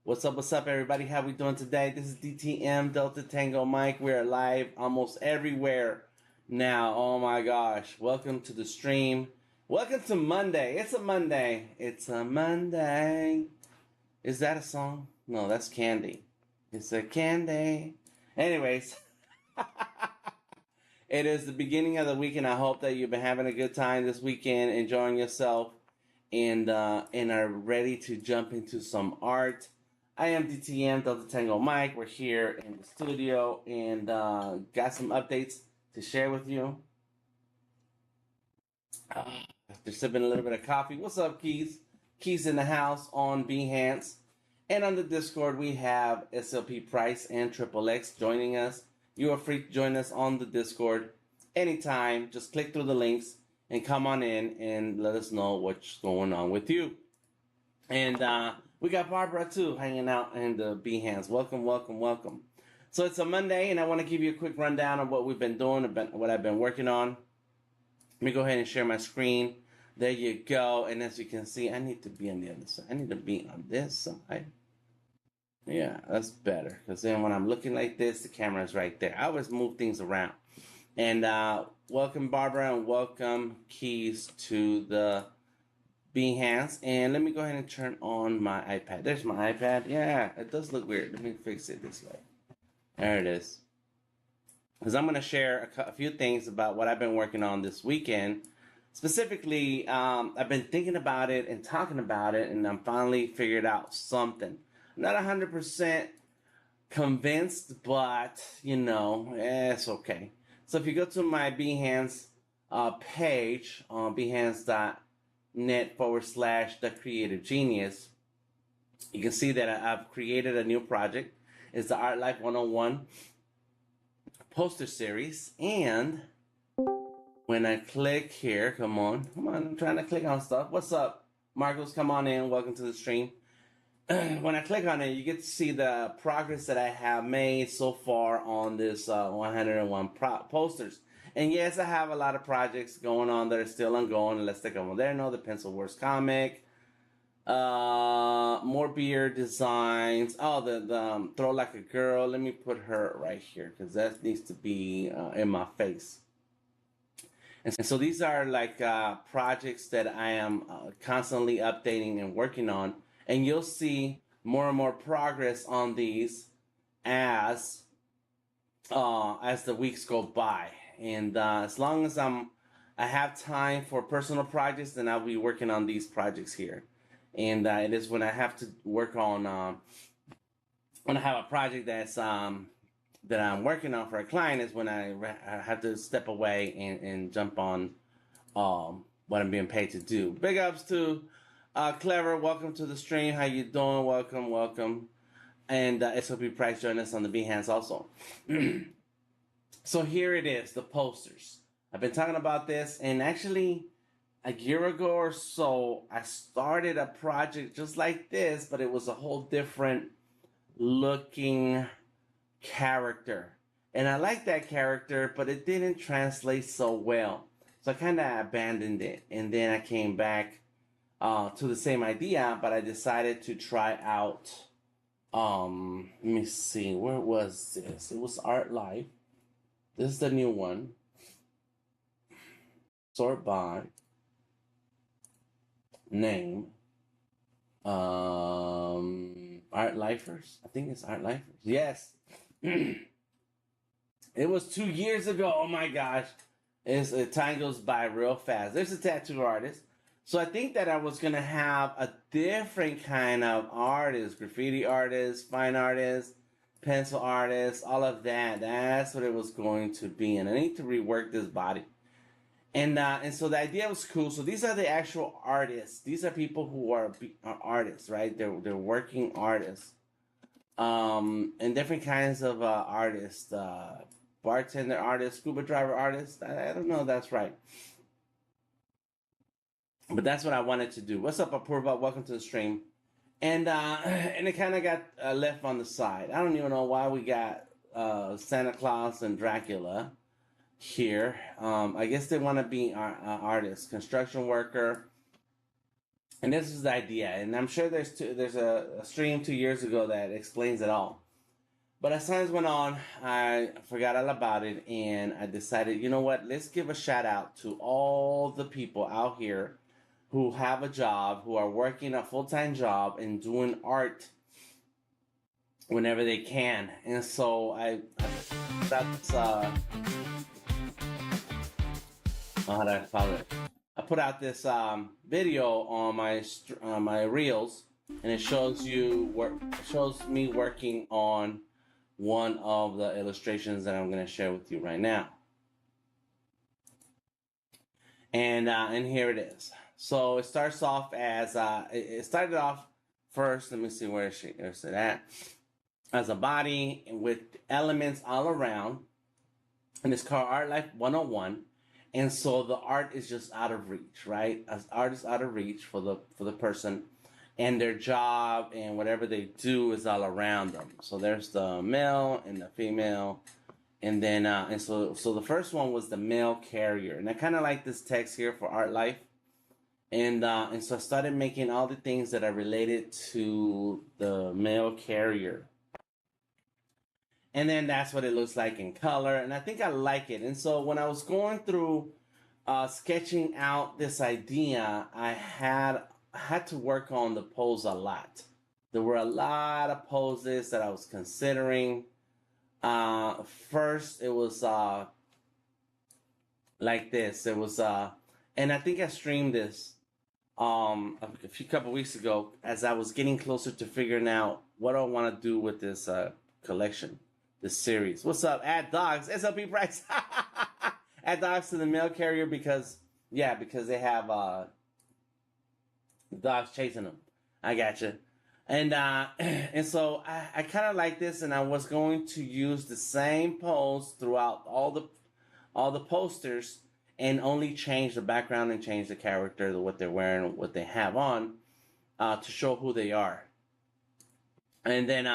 What's up, everybody? How we doing today? This is DTM Delta Tango Mike. We're live almost everywhere now. Oh my gosh! Welcome to the stream. Welcome to Monday. It's a Monday. It's a Monday. Is that a song? No, that's Candy. It's a candy. Anyways, it is the beginning of the week, and I hope that you've been having a good time this weekend, enjoying yourself, and are ready to jump into some art. I am DTM Delta Tango Mike. We're here in the studio and got some updates to share with you. After sipping a little bit of coffee. What's up, Keys? Keys in the house on Behance. And on the Discord, we have SLP Price and Triple X joining us. You are free to join us on the Discord anytime. Just click through the links and come on in and let us know what's going on with you. And we got Barbara, too, hanging out in the Behance. Welcome, welcome, welcome. So it's a Monday, and I want to give you a quick rundown of what we've been doing, what I've been working on. Let me go ahead and share my screen. There you go. And as you can see, I need to be on the other side. I need to be on this side. Yeah, that's better. Because then when I'm looking like this, the camera's right there. I always move things around. And welcome, Barbara, and welcome, Keys, to the Behance. And let me go ahead and turn on my iPad. There's my iPad. Yeah, it does look weird. Let me fix it this way. There it is. Because I'm going to share a few things about what I've been working on this weekend. Specifically, I've been thinking about it and talking about it, and I'm finally figured out something. I'm not 100% convinced, but, you know, it's okay. So if you go to my Behance page on behance.net/The Creative Genius, you can see that I've created a new project. It's the Art Life 101 poster series. And when I click here, come on, I'm trying to click on stuff. What's up, Marcos? Come on in. Welcome to the stream. When I click on it, you get to see the progress that I have made so far on this 101 posters. And yes, I have a lot of projects going on that are still ongoing. Azteca Moderno, the Pencil Wars comic, more beer designs. Oh, the Throw Like a Girl. Let me put her right here because that needs to be in my face. And so these are like projects that I am constantly updating and working on. And you'll see more and more progress on these as the weeks go by. And as long as I have time for personal projects, then I'll be working on these projects here. And it is when I have to work on when I have a project that's that I'm working on for a client is when I have to step away and jump on what I'm being paid to do. Big ups to Clever, welcome to the stream. How you doing? Welcome, welcome. And SOP Price join us on the Behance also. So here it is, the posters. I've been talking about this, and actually a year ago or so, I started a project just like this, but it was a whole different looking character. And I liked that character, but it didn't translate so well. So I kind of abandoned it. And then I came back to the same idea, but I decided to try out, let me see, where was this? It was Art Life. This is the new one. Sort by name. Art Lifers. I think it's Art Lifers. Yes. It was 2 years ago. Oh my gosh. Time goes by real fast. There's a tattoo artist. So I think that I was going to have a different kind of artist, graffiti artist, fine artist, pencil artist, all of that. That's what it was going to be. And I need to rework this body. And so the idea was cool. So these are the actual artists. These are people who are artists, right? They're working artists. And different kinds of artists. Bartender artists, scuba driver artists. I don't know if that's right. But that's what I wanted to do. What's up, Apurva? Welcome to the stream. And it kind of got left on the side. I don't even know why we got Santa Claus and Dracula here. I guess they want to be artists, construction worker, And this is the idea. And I'm sure there's a stream 2 years ago that explains it all. But as time went on, I forgot all about it, and I decided, you know what? Let's give a shout out to all the people out here who have a job, who are working a full-time job and doing art whenever they can. And so that's how do I call it? I put out this video on my reels, and it shows me working on one of the illustrations that I'm going to share with you right now. And here it is. So it starts off as it started off first. Let me see where is it at? As a body with elements all around, and it's called Art Life 101. And so the art is just out of reach, right? As art is out of reach for the person, and their job and whatever they do is all around them. So there's the male and the female, and then and so the first one was the male carrier, and I kind of like this text here for Art Life, and so I started making all the things that are related to the male carrier. And then that's what it looks like in color, and I think I like it. And so when I was going through sketching out this idea, I had to work on the pose a lot. There were a lot of poses that I was considering. First, it was like this. It was, and I think I streamed this a couple weeks ago as I was getting closer to figuring out what I want to do with this collection. This series. What's up? Add dogs. SLP Price. Add dogs to the mail carrier because they have dogs chasing them. I gotcha. And and so I kind of like this, and I was going to use the same pose throughout all the posters, and only change the background and change the character, what they're wearing, what they have on, to show who they are. And then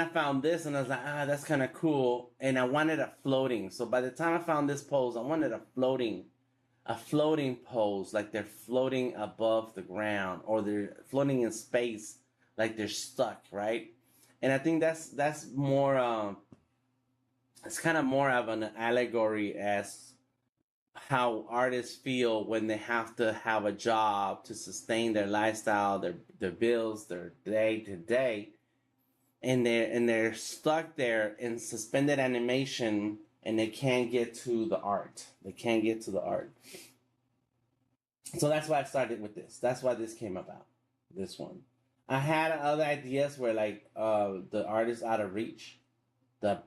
I found this, and I was like, that's kind of cool. And I wanted a floating. So by the time I found this pose, I wanted a floating pose, like they're floating above the ground, or they're floating in space, like they're stuck, right? And I think that's more. It's kind of more of an allegory as how artists feel when they have to have a job to sustain their lifestyle, their bills, their day to day. And they're stuck there in suspended animation, and they can't get to the art. So that's why I started with this. That's why this came about. This one. I had other ideas where like the art is out of reach, the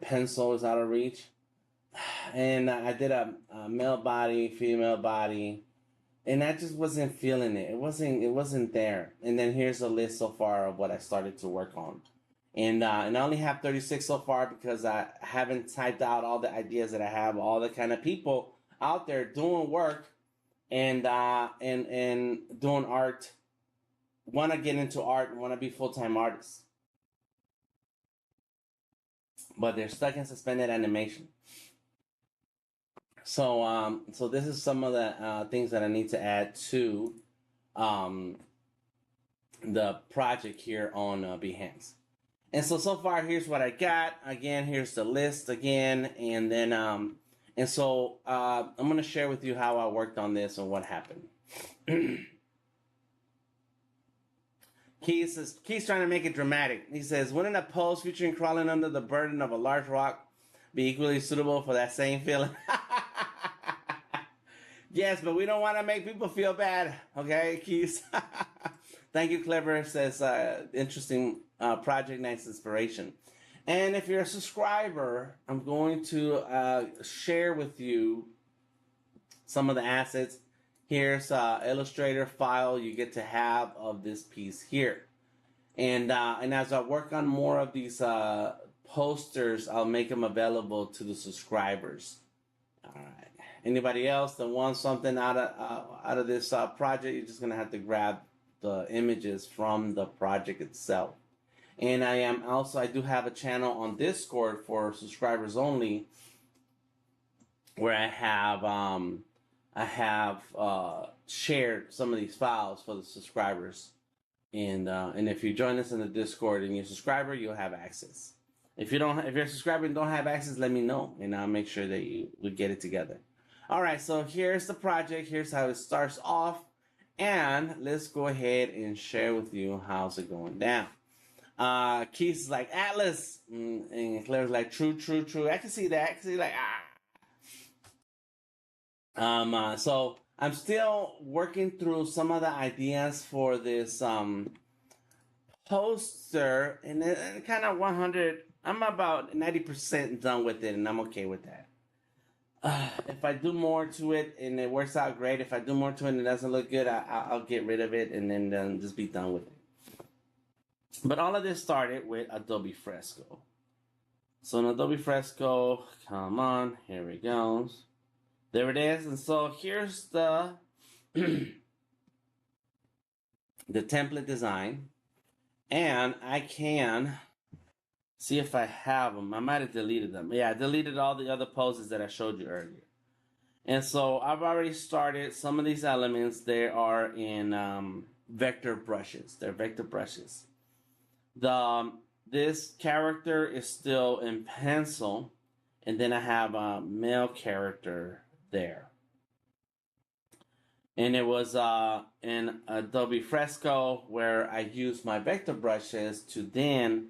pencil is out of reach, and I did a male body, female body. And I just wasn't feeling it. It wasn't there. And then here's a list so far of what I started to work on. And I only have 36 so far because I haven't typed out all the ideas that I have, all the kind of people out there doing work and doing art, want to get into art, want to be full-time artists. But they're stuck in suspended animation. So so this is some of the things that I need to add to the project here on Behance. And so far, here's what I got. Again, here's the list again, and then and so I'm gonna share with you how I worked on this and what happened. Keith's trying to make it dramatic. He says, wouldn't a pose featuring crawling under the burden of a large rock be equally suitable for that same feeling? Yes, but we don't want to make people feel bad, okay, Keith? Thank you, Clever. Says, interesting project, nice inspiration. And if you're a subscriber, I'm going to share with you some of the assets. Here's an Illustrator file you get to have of this piece here. And as I work on more of these posters, I'll make them available to the subscribers. All right. Anybody else that wants something out of this project, you're just going to have to grab the images from the project itself. And I do have a channel on Discord for subscribers only, where I have shared some of these files for the subscribers. And if you join us in the Discord and you're a subscriber, you'll have access. If you're a subscriber and don't have access, let me know, and I'll make sure that we get it together. All right, so here's the project. Here's how it starts off, and let's go ahead and share with you how's it going down. Keith is like Atlas, and Claire's like true. I can see that. I can see like So I'm still working through some of the ideas for this poster, and it kind of 100. I'm about 90% done with it, and I'm okay with that. If I do more to it and it works out great, if I do more to it and it doesn't look good, I'll get rid of it and then just be done with it. But all of this started with Adobe Fresco. So in Adobe Fresco, come on, here it goes. There it is. And so here's the the template design. And I can see if I have them. I might have deleted them. Yeah, I deleted all the other poses that I showed you earlier. And so I've already started some of these elements. They are in vector brushes. They're vector brushes. This character is still in pencil, and then I have a male character there. And it was in Adobe Fresco where I used my vector brushes to then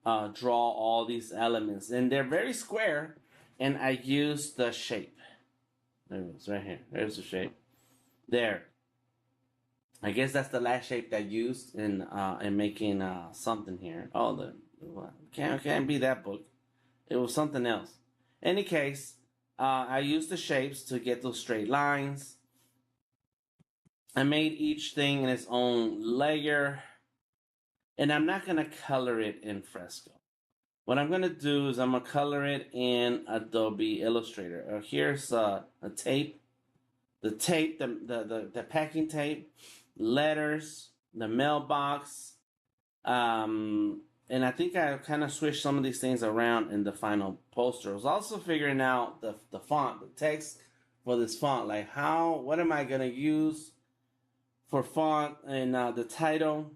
draw all these elements. And they're very square, and I used the shape. There it is, right here. There's the shape. There. I guess that's the last shape that I used in making something here. Oh, can't be that book. It was something else. Any case, I used the shapes to get those straight lines. I made each thing in its own layer, and I'm not going to color it in Fresco. What I'm going to do is I'm going to color it in Adobe Illustrator. Here's a tape, the packing tape, letters, the mailbox, and I think I kind of switched some of these things around in the final poster. I was also figuring out the font, the text for this font, like what am I going to use for font and the title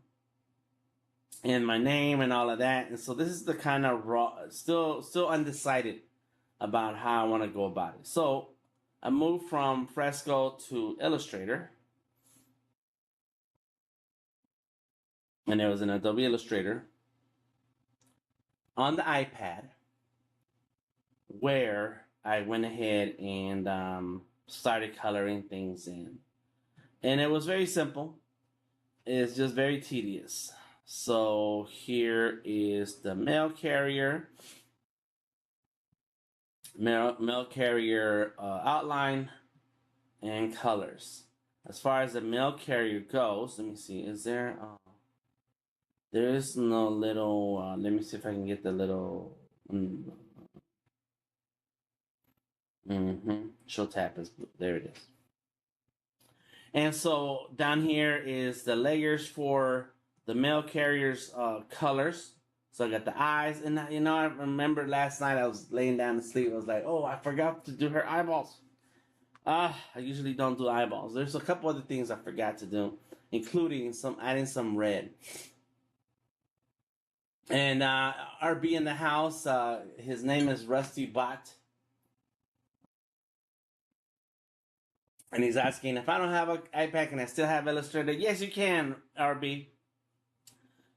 and my name and all of that. And so this is the kind of still undecided about how I want to go about it. So I moved from Fresco to Illustrator. And it was in Adobe Illustrator on the iPad where I went ahead and started coloring things in. And it was very simple. It's just very tedious. So here is the mail carrier. Mail carrier outline and colors. As far as the mail carrier goes, let me see. Is there... there is no little... let me see if I can get the little... Show tab is... There it is. And so down here is the layers for the mail carrier's colors. So I got the eyes, and I remember last night I was laying down to sleep. I was like, oh, I forgot to do her eyeballs. I usually don't do eyeballs. There's a couple other things I forgot to do, including adding some red. And RB in the house, his name is Rusty Bot. And he's asking, if I don't have an iPad, can I still have Illustrator? Yes, you can, RB.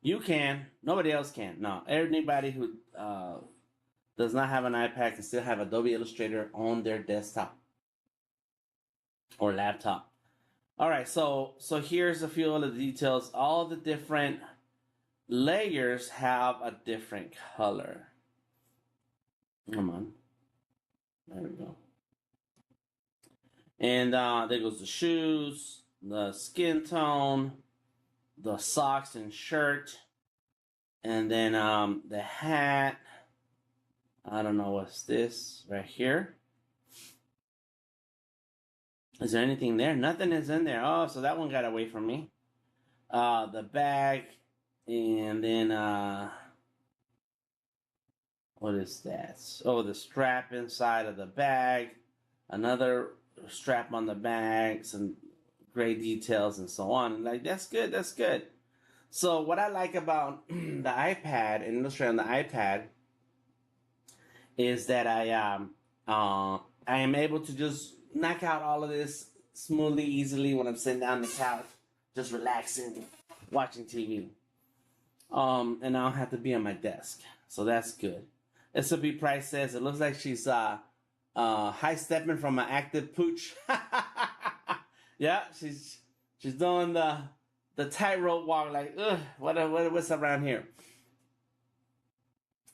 You can. Nobody else can. No, anybody who does not have an iPad can still have Adobe Illustrator on their desktop or laptop. All right, so here's a few of the details. All the different layers have a different color. Come on. There we go. And there goes the shoes, the skin tone, the socks and shirt, and then the hat. I don't know what's this right here. Is there anything there? Nothing is in there. Oh, so that one got away from me. The bag, and then what is that? Oh, the strap inside of the bag. Another strap on the bag, some great details and so on. And like, that's good, that's good. So what I like about the iPad and Illustrator on the iPad is that I am able to just knock out all of this smoothly, easily when I'm sitting down on the couch, just relaxing, watching TV. And I don't have to be on my desk, so that's good. SOB Price says it looks like she's high stepping from an active pooch. Yeah, she's doing the tightrope walk, like, ugh, what's around here?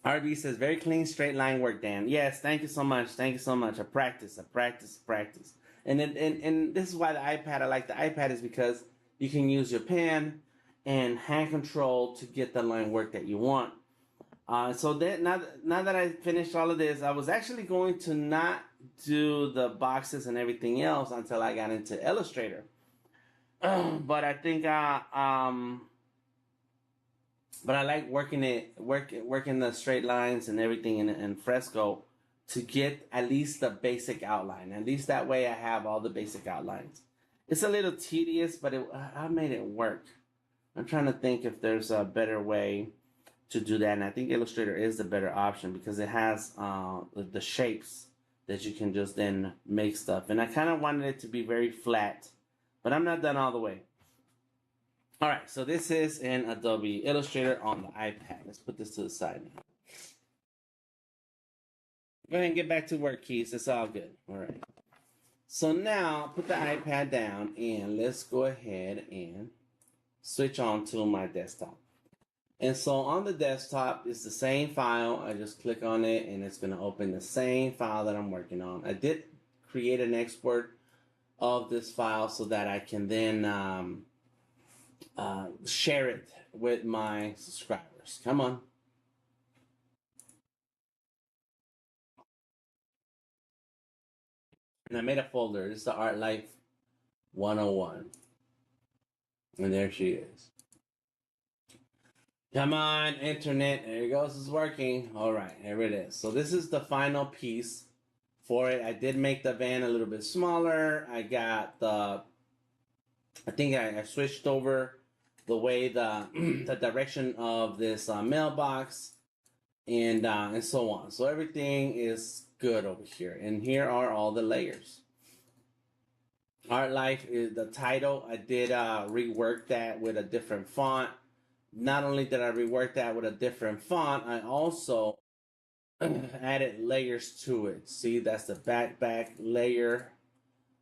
RB says, very clean, straight line work, Dan. Yes, thank you so much. Thank you so much. I practice. And this is why the iPad, I like the iPad, is because you can use your pen and hand control to get the line work that you want. So that now that I finished all of this, I was actually going to not do the boxes and everything else until I got into Illustrator. But I think but I like working the straight lines and everything in Fresco to get at least the basic outline. At least that way I have all the basic outlines. It's a little tedious, but I made it work. I'm trying to think if there's a better way to do that, and I think Illustrator is the better option because it has the shapes that you can just then make stuff. And I kind of wanted it to be very flat, but I'm not done all the way. All right, so this is in Adobe Illustrator on the iPad. Let's put this to the side now. Go ahead and get back to work, Keys. It's all good. All right. So now put the iPad down and let's go ahead and switch on to my desktop. And so on the desktop, it's the same file. I just click on it and it's going to open the same file that I'm working on. I did create an export of this file so that I can then share it with my subscribers. Come on. And I made a folder. This is the Art Life 101. And there she is. Come on, internet. There it goes. It's working. All right, here it is. So this is the final piece for it. I did make the van a little bit smaller. I got I think I switched over the way the direction of this mailbox and so on. So everything is good over here. And here are all the layers. Art Life is the title. I did rework that with a different font. Not only did I rework that with a different font, I also added layers to it. See, that's the back layer.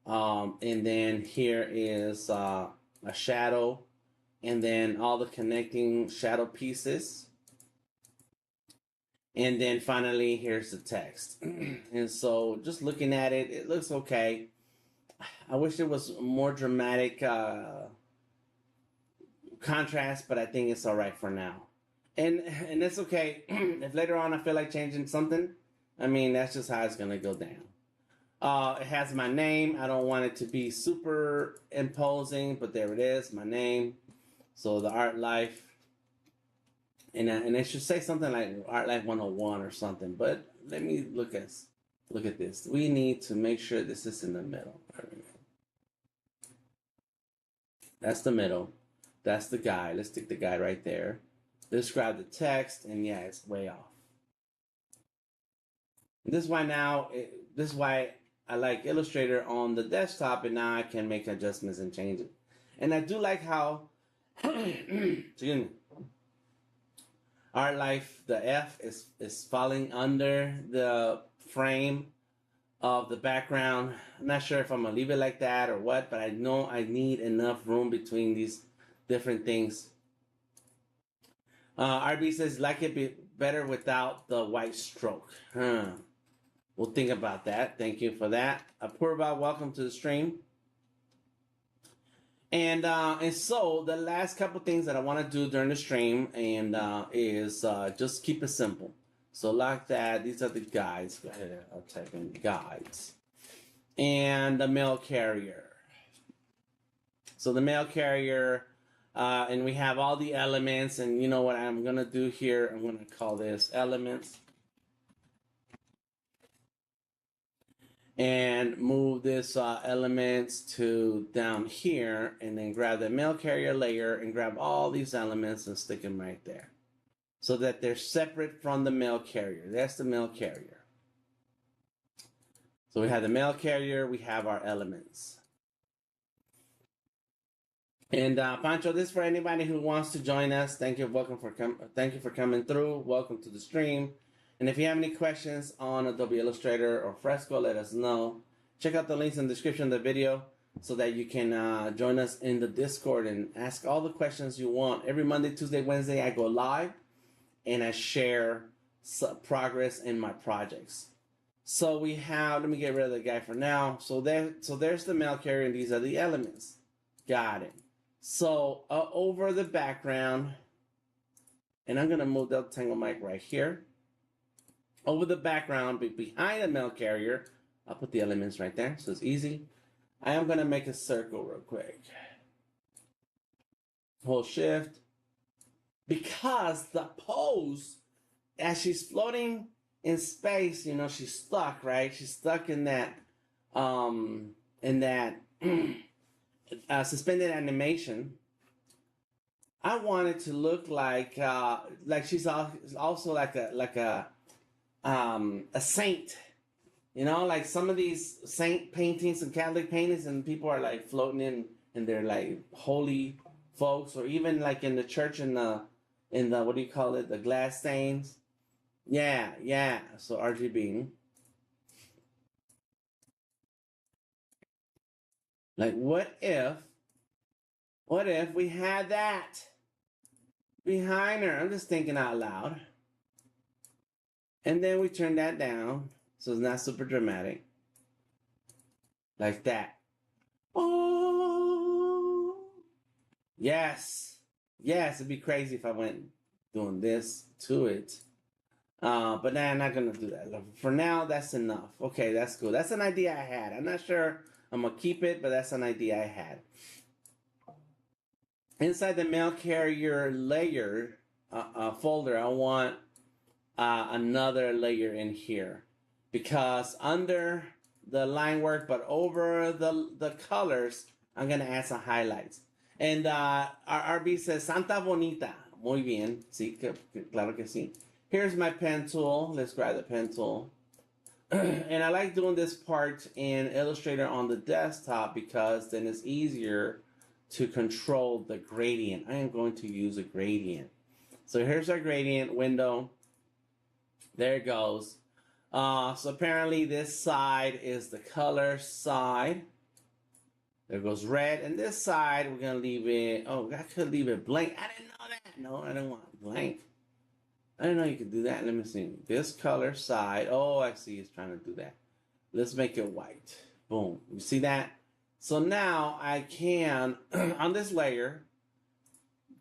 And then here is a shadow. And then all the connecting shadow pieces. And then finally, here's the text. And so just looking at it, it looks okay. I wish it was more dramatic contrast, but I think it's all right for now. And it's okay. If later on I feel like changing something, I mean, that's just how it's going to go down. It has my name. I don't want it to be super imposing, but there it is, my name. So the Art Life. And it should say something like Art Life 101 or something. But let me look at this. We need to make sure this is in the middle. That's the middle. That's the guide. Let's stick the guide right there. Let's grab the text, and yeah, it's way off. This is why I like Illustrator on the desktop, and now I can make adjustments and change it. And I do like how, excuse me, Art Life, the F is falling under the frame of the background. I'm not sure if I'm gonna leave it like that or what, but I know I need enough room between these different things. RB says, like it be better without the white stroke. We'll think about that. Thank you for that. Apurva, welcome to the stream. And so the last couple things that I want to do during the stream is just keep it simple. So like that, these are the guides. Go ahead, I'll type in guides. And the mail carrier. So the mail carrier, and we have all the elements, and you know what I'm gonna do here? I'm gonna call this elements. and move this elements to down here, and then grab the mail carrier layer and grab all these elements and stick them right there so that they're separate from the mail carrier. That's the mail carrier. So we have the mail carrier, we have our elements. And Pancho, this is for anybody who wants to join us. Thank you, thank you for coming through. Welcome to the stream. And if you have any questions on Adobe Illustrator or Fresco, let us know. Check out the links in the description of the video so that you can join us in the Discord and ask all the questions you want. Every Monday, Tuesday, Wednesday, I go live and I share progress in my projects. So we have, let me get rid of the guy for now. So there's the mail carrier and these are the elements. Got it. So over the background, and I'm gonna move the Tangle mic right here. Over the background, behind the mail carrier, I'll put the elements right there, so it's easy. I am gonna make a circle real quick. Hold shift. Because the pose, as she's floating in space, you know, she's stuck, right? She's stuck in that suspended animation. I want it to look like she's also like a saint, you know, like some of these saint paintings and Catholic paintings, and people are like floating in, and they're like holy folks, or even like in the church in the what do you call it, the glass stains. Yeah. So RGB. Like what if we had that behind her? I'm just thinking out loud. And then we turn that down so it's not super dramatic. Like that. Oh, yes, it'd be crazy if I went doing this to it. But nah, I'm not gonna do that. For now, that's enough. Okay, that's cool. That's an idea I had. I'm not sure I'm gonna keep it, but that's an idea I had. Inside the mail carrier layer folder, I want another layer in here, because under the line work, but over the colors, I'm gonna add some highlights. And our RB says Santa Bonita. Muy bien. Sí, claro que sí. Here's my pen tool. Let's grab the pen tool. And I like doing this part in Illustrator on the desktop because then it's easier to control the gradient. I am going to use a gradient. So here's our gradient window. There it goes. So apparently this side is the color side. There goes red. And this side, we're going to leave it, oh, I could leave it blank. I didn't know that. No, I didn't want blank. I didn't know you could do that. Let me see. This color side. Oh, I see. It's trying to do that. Let's make it white. Boom. You see that? So now I can, on this layer,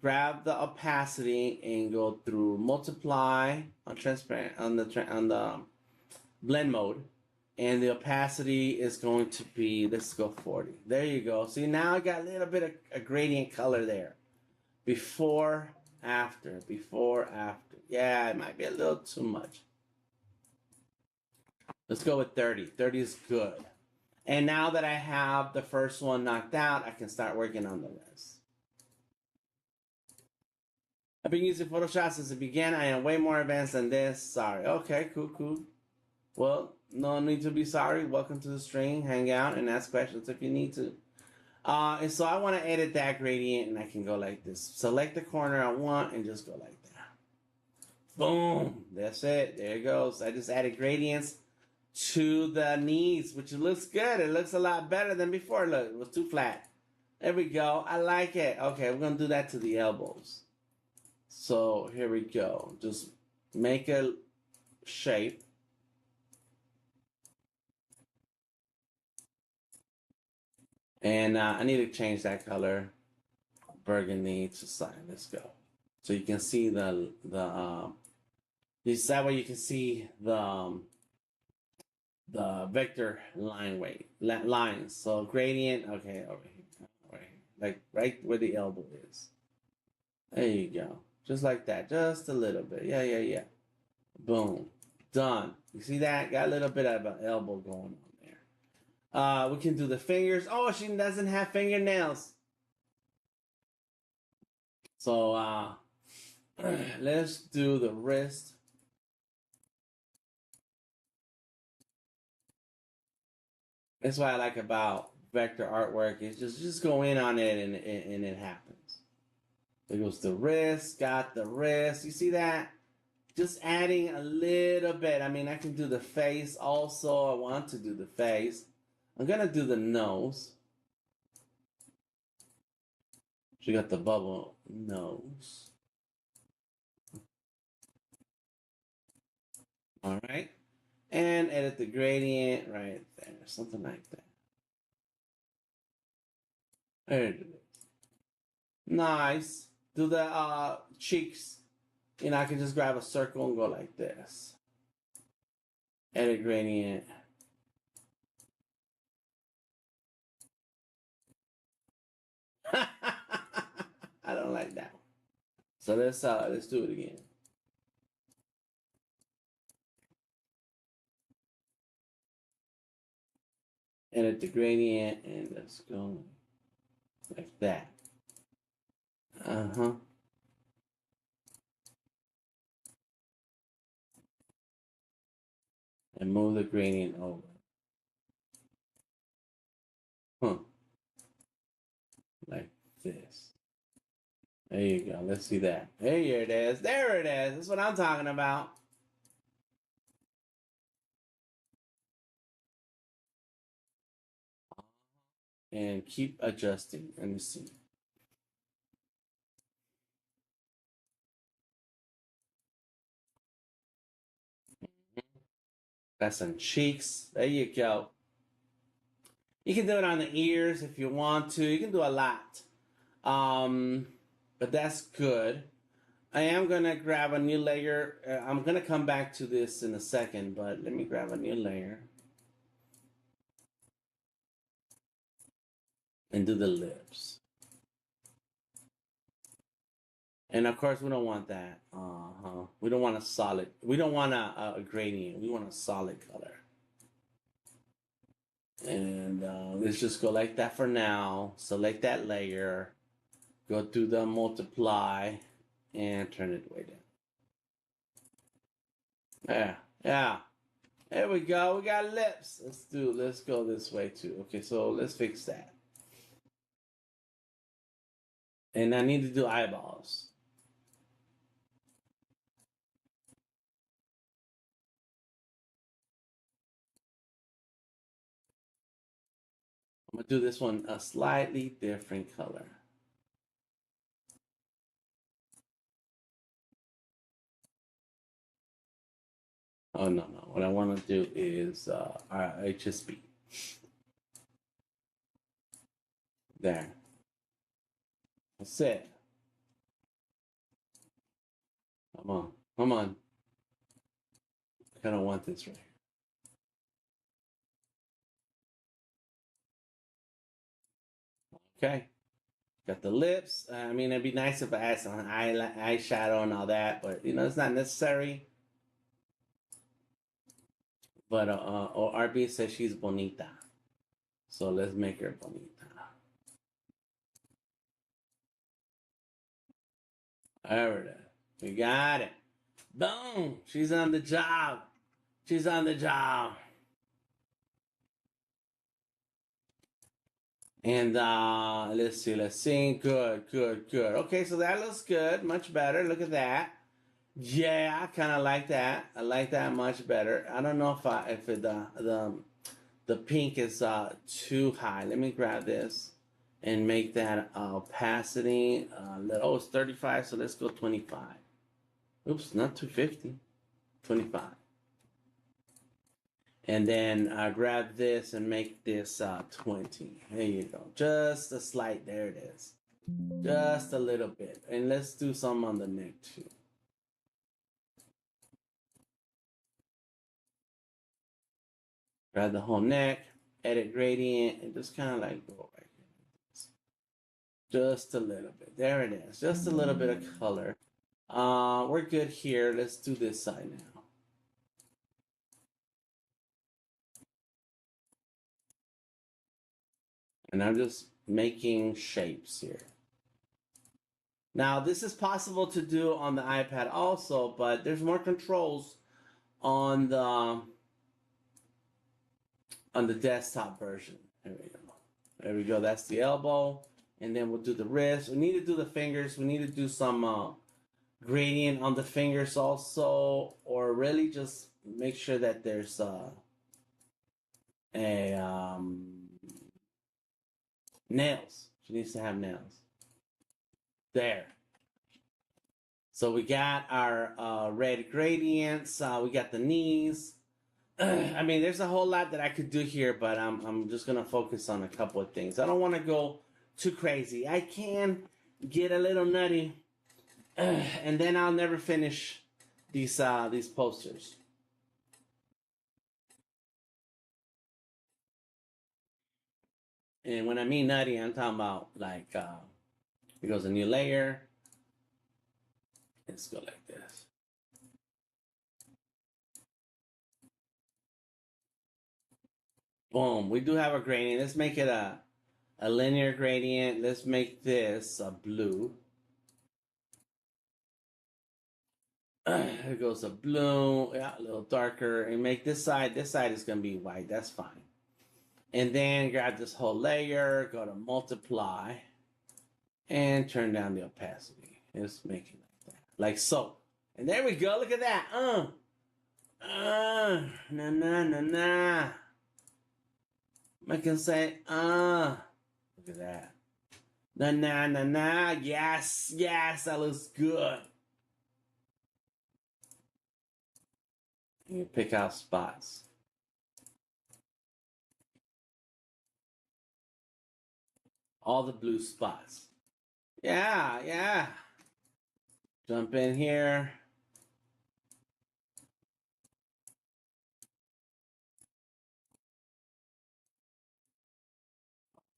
grab the opacity and go through multiply on transparent on the blend mode, and the opacity is going to be, let's go 40. There you go. See, now I got a little bit of a gradient color there. Before, after. Yeah, it might be a little too much. Let's go with 30. 30 is good. And now that I have the first one knocked out, I can start working on the rest. I've been using Photoshop since it began. I am way more advanced than this. Sorry. Okay, cool. Well, no need to be sorry. Welcome to the stream. Hang out and ask questions if you need to. And so I want to edit that gradient, and I can go like this. Select the corner I want and just go like that. Boom. That's it. There it goes. I just added gradients to the knees, which looks good. It looks a lot better than before. Look, it was too flat. There we go. I like it. Okay, we're going to do that to the elbows. So here we go. Just make a shape. And I need to change that color, burgundy to cyan. Let's go. So you can see that way you can see the vector lines. So gradient, okay, over here, like right where the elbow is. There you go. Just like that, just a little bit. Yeah. Boom, done. You see that? Got a little bit of an elbow going on there. We can do the fingers. Oh, she doesn't have fingernails. So let's do the wrist. That's what I like about vector artwork. Is just go in on it and it happens. There goes the wrist. Got the wrist. You see that? Just adding a little bit. I mean, I can do the face also. I want to do the face. I'm gonna do the nose. She got the bubble nose. All right. And edit the gradient right there. Something like that. There it is. Nice. Do the cheeks. You know, I can just grab a circle and go like this. Edit gradient. I don't like that one. So let's do it again. Edit the gradient and let's go like that. Uh-huh. And move the gradient over. Huh. Like this. There you go. Let's see that. There it is. There it is. That's what I'm talking about. And keep adjusting. Let me see. Got some cheeks. There you go. You can do it on the ears if you want to. You can do a lot. But that's good. I am going to grab a new layer. I'm going to come back to this in a second, but let me grab a new layer. And do the lips. And of course, we don't want that. We don't want a solid. We don't want a gradient. We want a solid color. And let's just go like that for now. Select that layer. Go through the multiply and turn it way down. Yeah. There we go. We got lips. Let's go this way too. Okay, so let's fix that. And I need to do eyeballs. I'm gonna do this one a slightly different color. Oh no. What I want to do is HSB. There. That's it. Come on. I kind of want this right here. Okay. Got the lips. I mean, it'd be nice if I had some eyeshadow and all that, but you know, it's not necessary. But RB says she's bonita, so let's make her bonita. There it is. We got it. Boom! She's on the job. She's on the job. And let's see. Good. Okay, so that looks good. Much better. Look at that. Yeah, I kind of like that. I like that much better. I don't know if the pink is too high. Let me grab this and make that opacity. Oh, it's 35, so let's go 25. Oops, not 250. 25. And then grab this and make this 20. There you go. Just a slight. There it is. Just a little bit. And let's do some on the neck too. Grab the whole neck, edit gradient, and just kind of like go right here. Just a little bit. There it is. Just a little bit of color. We're good here. Let's do this side now. And I'm just making shapes here. Now, this is possible to do on the iPad also, but there's more controls on the desktop version. There we go. There we go. That's the elbow. And then we'll do the wrist. We need to do the fingers. We need to do some gradient on the fingers also, or really just make sure that there's nails. She needs to have nails. There. So we got our red gradients. We got the knees. I mean, there's a whole lot that I could do here, but I'm just gonna focus on a couple of things. I don't want to go too crazy. I can get a little nutty, and then I'll never finish these posters. And when I mean nutty, I'm talking about like it goes a new layer. Let's go like this. Boom. We do have a gradient. Let's make it a linear gradient. Let's make this a blue. Here goes a blue, yeah, a little darker, and make this side is going to be white. That's fine. And then grab this whole layer, go to multiply, and turn down the opacity. Just make it like that, like so. And there we go. Look at that. Na na na na. I can say, look at that. Na na na na. Yes, yes, that looks good. You pick out spots. All the blue spots. Yeah, yeah. Jump in here.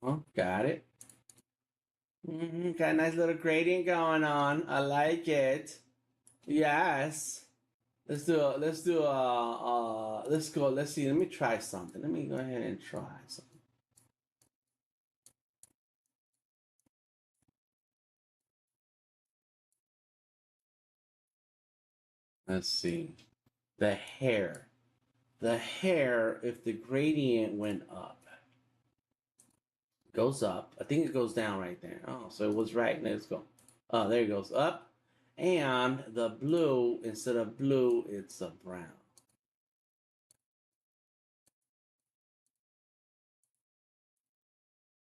Oh, got it. Got a nice little gradient going on. I like it. Yes. Let's go. Let's see. Let me try something. Let me go ahead and try something. Let's see. The hair. The hair, if the gradient went up, goes up. I think it goes down right there. Oh, so it was right. Let's go. Oh, there it goes up. And the blue, instead of blue, it's a brown.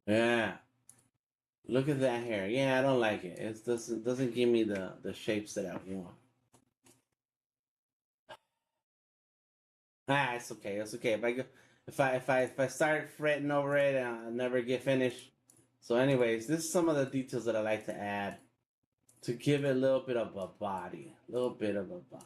Yeah. Look at that hair. Yeah, I don't like it. It doesn't give me the shapes that I want. Ah, it's okay. It's okay. If I start fretting over it, I'll never get finished. So, anyways, this is some of the details that I like to add to give it a little bit of a body. A little bit of a body.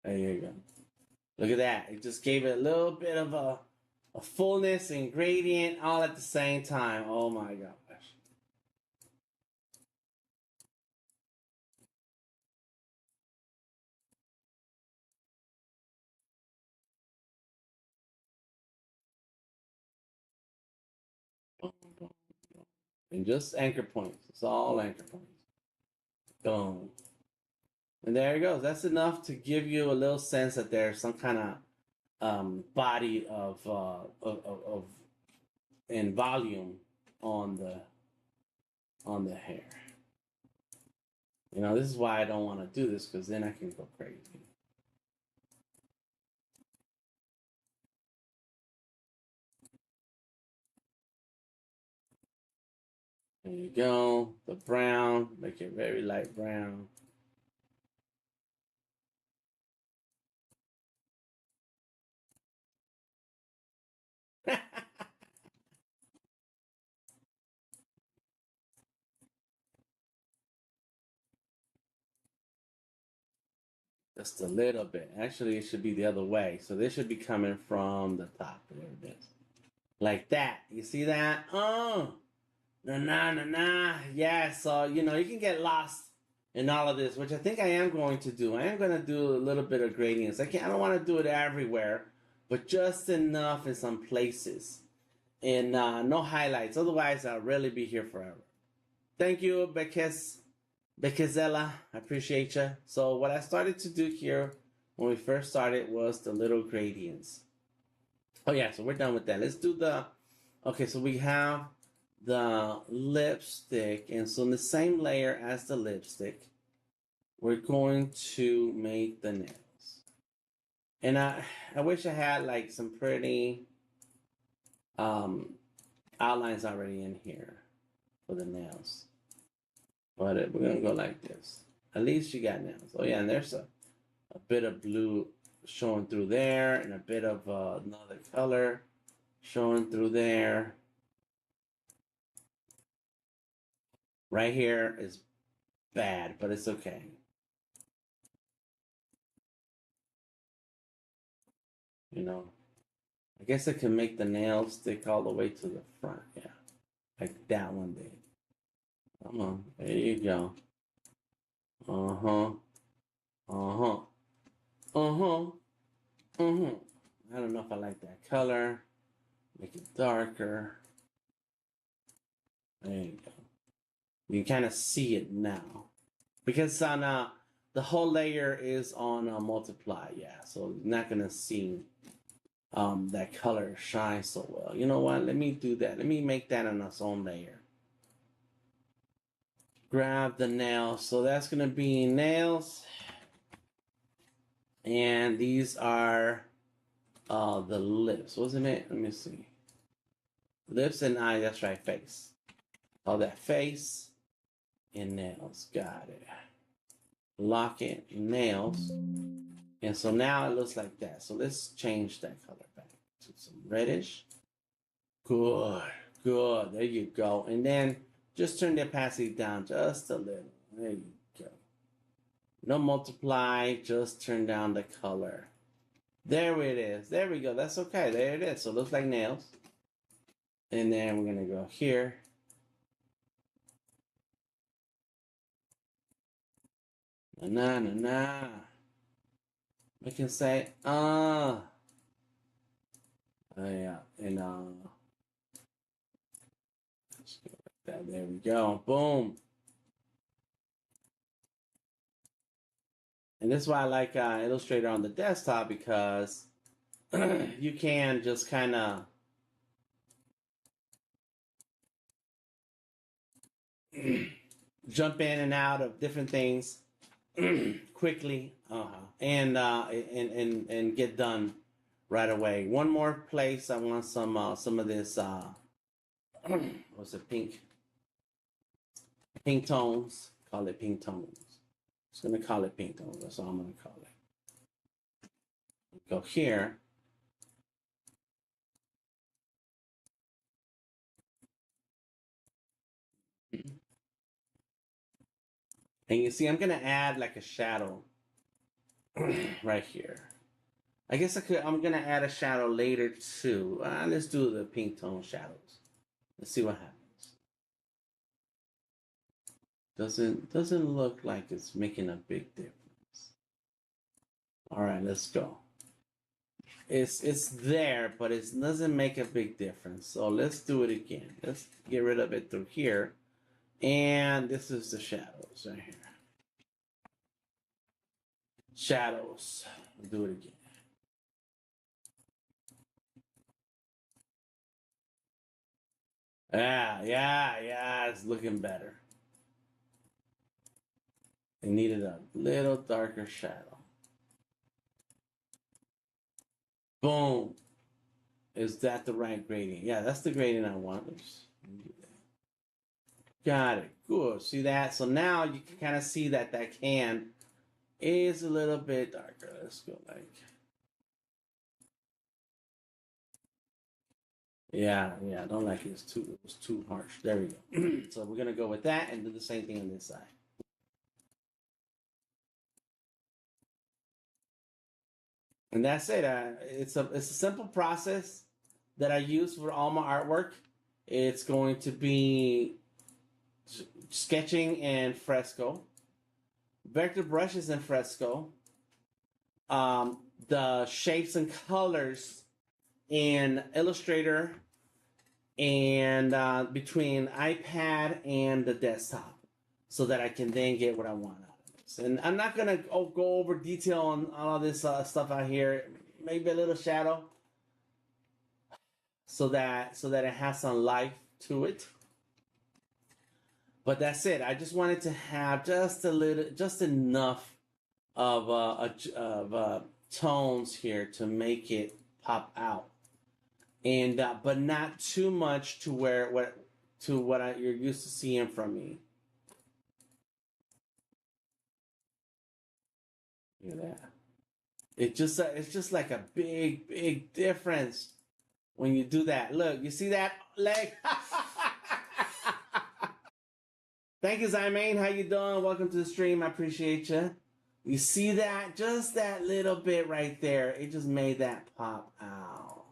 There you go. Look at that. It just gave it a little bit of a fullness and gradient all at the same time. Oh my gosh. And just anchor points. It's all anchor points. Boom. And there it goes. That's enough to give you a little sense that there's some kind of body of and volume on the hair. You know, this is why I don't want to do this, because then I can go crazy. There you go. The brown, make it very light brown. Just a little bit. Actually, it should be the other way. So this should be coming from the top. There it is. Like that. You see that? Oh, na na na na. Yeah. So you know you can get lost and all of this, which I think I am going to do. I am going to do a little bit of gradients. I don't want to do it everywhere, but just enough in some places. And no highlights. Otherwise, I'll really be here forever. Thank you, Becquezella. I appreciate you. So what I started to do here when we first started was the little gradients. Oh yeah, so we're done with that. Let's do the, okay, so we have the lipstick, and so in the same layer as the lipstick, we're going to make the nails. And I wish I had like some pretty outlines already in here for the nails. But we're gonna go like this. At least you got nails. Oh yeah, and there's a bit of blue showing through there, and a bit of another color showing through there. Right here is bad, but it's okay. You know, I guess I can make the nails stick all the way to the front. Yeah, like that one did. Come on, there you go. Uh-huh. Uh-huh. Uh-huh. Uh-huh. I don't know if I like that color. Make it darker. There you go. You can kind of see it now. Because on the whole layer is on multiply, yeah. So you're not gonna see that color shine so well. You know what? Let me do that. Let me make that on its own layer. Grab the nails. So that's gonna be nails. And these are the lips, wasn't it? Let me see. Lips and eye, that's right, face. All that face and nails. Got it. Lock it, nails. And so now it looks like that. So let's change that color back to some reddish. Good, good. There you go. And then just turn the opacity down just a little. There you go. No multiply, just turn down the color. There it is. There we go. That's okay. There it is. So it looks like nails. And then we're going to go here. Na na na. We can say, oh yeah. And let's go like that. There we go. Boom. And this is why I like Illustrator on the desktop, because you can just kind of jump in and out of different things quickly, and get done right away. One more place, I want some of this what's it, pink tones. Call it pink tones. Just gonna call it pink tones. That's all I'm gonna call it. Go here. And you see, I'm gonna add like a shadow right here. I guess I'm gonna add a shadow later too. Let's do the pink tone shadows. Let's see what happens. Doesn't look like it's making a big difference. All right, let's go. It's there, but it doesn't make a big difference. So let's do it again. Let's get rid of it through here. And this is the shadows right here. Shadows. We'll do it again. Yeah, it's looking better. It needed a little darker shadow. Boom. Is that the right gradient? Yeah, that's the gradient I want. Oops. Got it. Good. See that? So now you can kind of see that that can is a little bit darker. Let's go like. Yeah, I don't like it. It was too harsh. There we go. So we're gonna go with that and do the same thing on this side. And that's it. It's a simple process that I use for all my artwork. It's going to be sketching and Fresco, vector brushes in Fresco, the shapes and colors in Illustrator, and between iPad and the desktop, so that I can then get what I want out of this. And I'm not gonna go over detail on all of this stuff out here. Maybe a little shadow, so that it has some life to it. But that's it. I just wanted to have just a little, just enough of tones here to make it pop out, and but not too much to where what you're used to seeing from me. Look at that. It's just like a big difference when you do that. Look, you see that leg? Thank you, Zymain. How you doing? Welcome to the stream. I appreciate you. You see that? Just that little bit right there. It just made that pop out.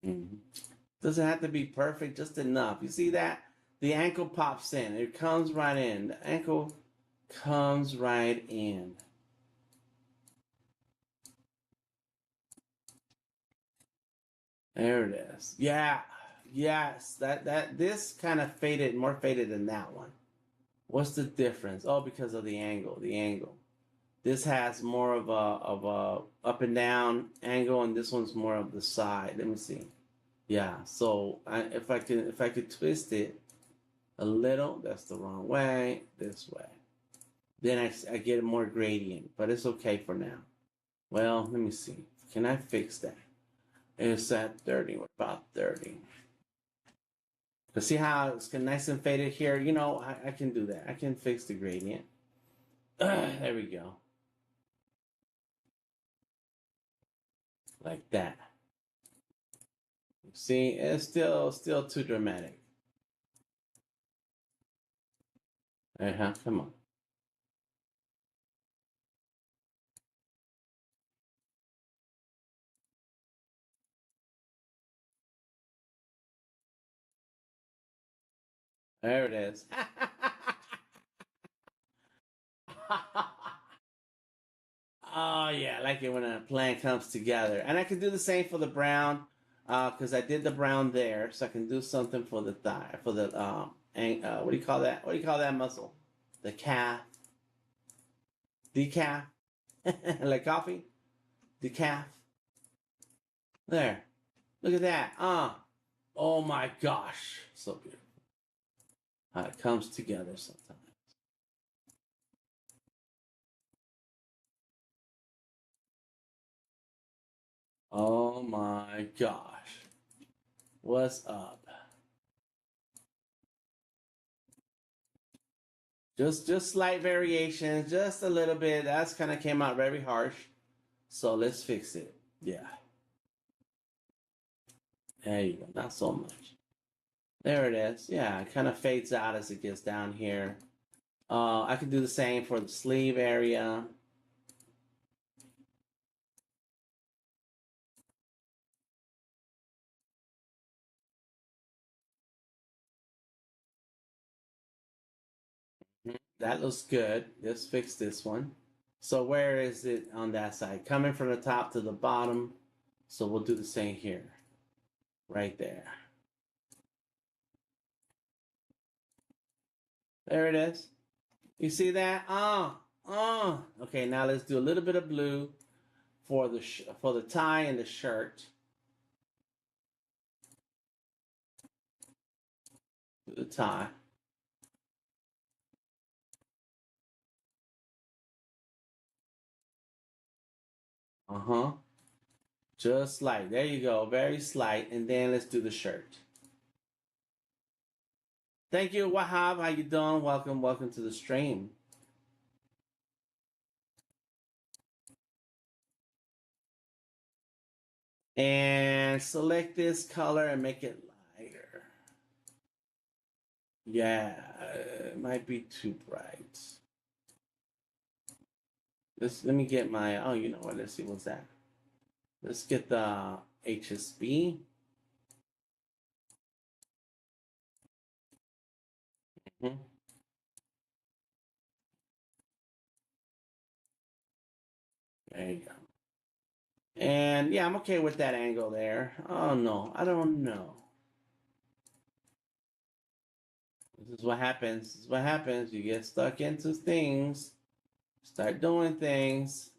Mm-hmm. Doesn't have to be perfect, just enough. You see that? The ankle pops in. It comes right in. The ankle comes right in. There it is. Yeah. Yes. This kind of faded, more faded than that one. What's the difference? Oh, because of the angle. The angle. This has more of a up and down angle, and this one's more of the side. Let me see. Yeah. So if I could twist it a little, that's the wrong way. This way. Then I get a more gradient, but it's okay for now. Well, let me see. Can I fix that? It's at 30. What about 30? But see how it's nice and faded here? You know, I can do that. I can fix the gradient. There we go. Like that. See, it's still too dramatic. Come on. There it is. Oh yeah, I like it when a plan comes together. And I can do the same for the brown, because I did the brown there, so I can do something for the thigh, for the what do you call that? What do you call that muscle? The calf, decaf, like coffee, decaf. There, look at that. Oh my gosh, so beautiful. How it comes together sometimes. Oh my gosh. What's up? Just slight variations, just a little bit. That's kind of came out very harsh. So let's fix it. Yeah. There you go. Not so much. There it is. Yeah, it kind of fades out as it gets down here. I can do the same for the sleeve area. That looks good. Let's fix this one. So where is it on that side? Coming from the top to the bottom. So we'll do the same here. Right there. There it is. You see that? Okay, now let's do a little bit of blue for the tie and the shirt. The tie. Just like, there you go, very slight. And then let's do the shirt. Thank you, Wahab. How you doing? Welcome to the stream. And select this color and make it lighter. Yeah, it might be too bright. Let me get my, oh, you know what? Let's see, what's that? Let's get the HSB. Mm-hmm. There you go. And yeah, I'm okay with that angle there. Oh no, I don't know. This is what happens. This is what happens. You get stuck into things, start doing things.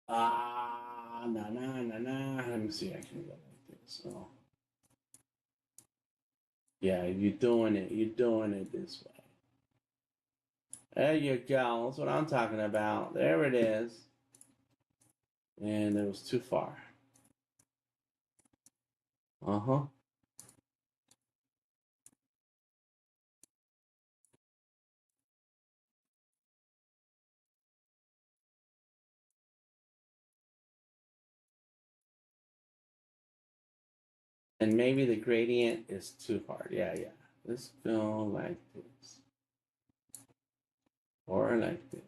Nah, nah, nah, nah. Let me see. I can go like this. So, yeah, you're doing it. You're doing it this way. There you go. That's what I'm talking about. There it is. And it was too far. Uh-huh. And maybe the gradient is too hard. Yeah, yeah. Let's go like this. Or like this.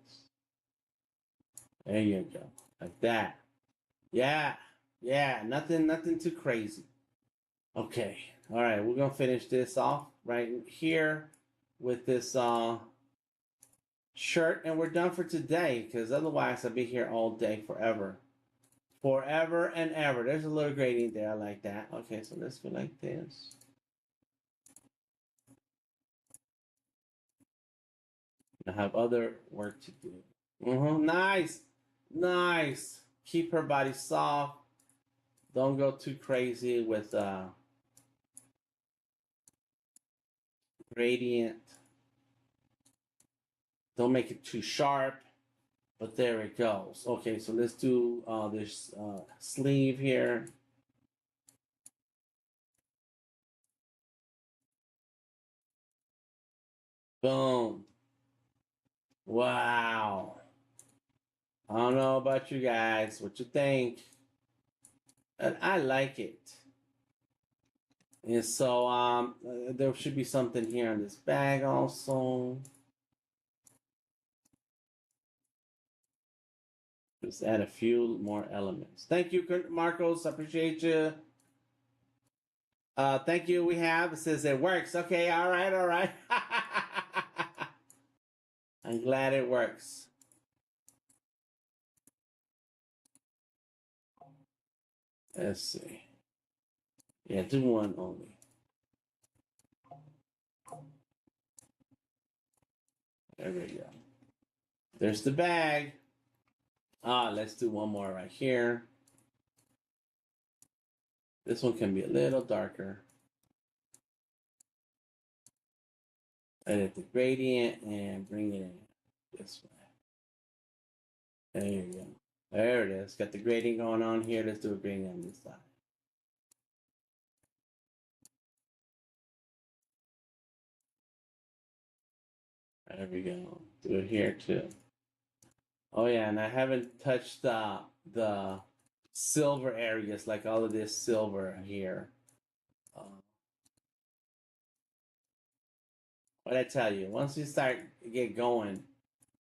There you go. Like that. Yeah. Yeah. Nothing too crazy. Okay. All right. We're gonna finish this off right here with this shirt, and we're done for today because otherwise I'll be here all day forever. Forever and ever. There's a little gradient there. I like that. Okay, so let's go like this. I have other work to do. Nice. Nice. Keep her body soft. Don't go too crazy with gradient. Don't make it too sharp. But there it goes. Okay, so let's do this sleeve here. Boom. Wow. I don't know about you guys. What you think? And I like it. And so there should be something here on this bag also. Just add a few more elements. Thank you, Marcos. I appreciate you. Thank you. We have, it says it works. Okay, all right, all right. I'm glad it works. Let's see. Yeah, do one only. There we go. There's the bag. Let's do one more right here. This one can be a little darker. Edit the gradient and bring it in this way. There you go. There it is. Got the gradient going on here. Let's do a gradient on this side. There we go. Do it here too. Oh yeah, and I haven't touched the silver areas, like all of this silver here. What I tell you, once you start get going,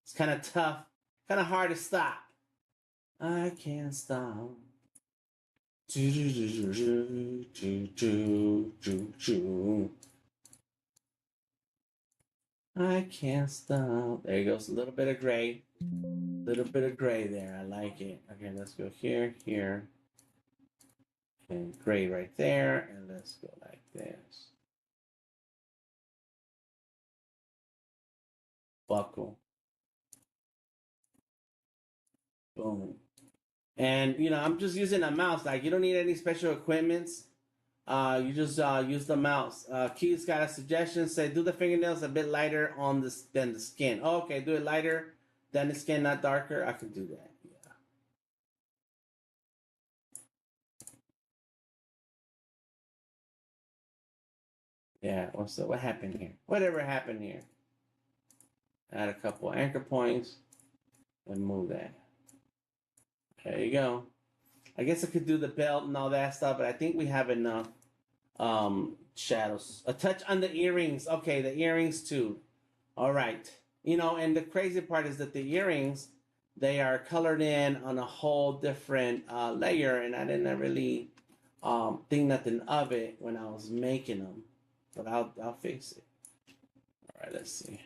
it's kind of tough, kind of hard to stop. I can't stop. I can't stop. There goes a little bit of gray. Little bit of gray there. I like it. Okay, let's go here, here. And gray right there. And let's go like this. Buckle. Boom. And I'm just using a mouse. Like, you don't need any special equipments. You just use the mouse. Keith's got a suggestion. Say, do the fingernails a bit lighter on than the skin. Oh, okay, do it lighter than the skin, not darker. I can do that. Yeah. What happened here? Whatever happened here? Add a couple anchor points and move that. There you go. I guess I could do the belt and all that stuff, but I think we have enough shadows. A touch on the earrings. Okay, the earrings too. All right. You know, and the crazy part is that the earrings, they are colored in on a whole different layer, and I didn't really think nothing of it when I was making them, but I'll fix it. All right, let's see.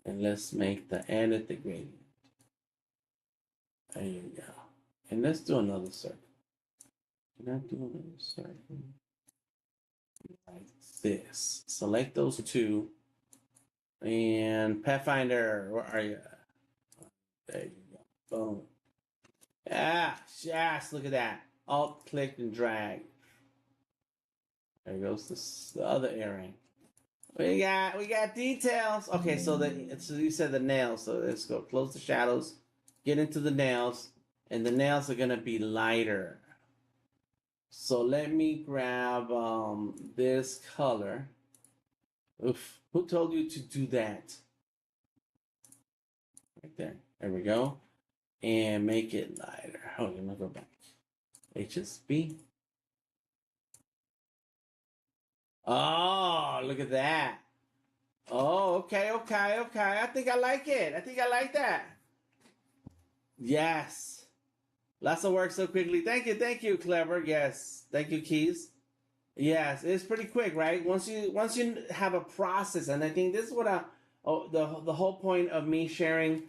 And let's make the edit the gradient. There you go. And let's do another circle. Can I do another circle? Like this. Select those two. And Pathfinder, where are you? There you go. Boom. Ah, yes, look at that. Alt click and drag. There goes the other earring. We got details. Okay, so you said the nails. So let's go close the shadows, get into the nails, and the nails are gonna be lighter. So let me grab this color. Oof, who told you to do that? Right there. There we go. And make it lighter. Hold on, I'm gonna go back. HSB. Oh, look at that. Oh, okay. I think I like it. I think I like that. Yes. Lots of work so quickly. Thank you, Clever. Yes. Thank you, Keys. Yes, it's pretty quick, right? Once you have a process, and I think this is what the whole point of me sharing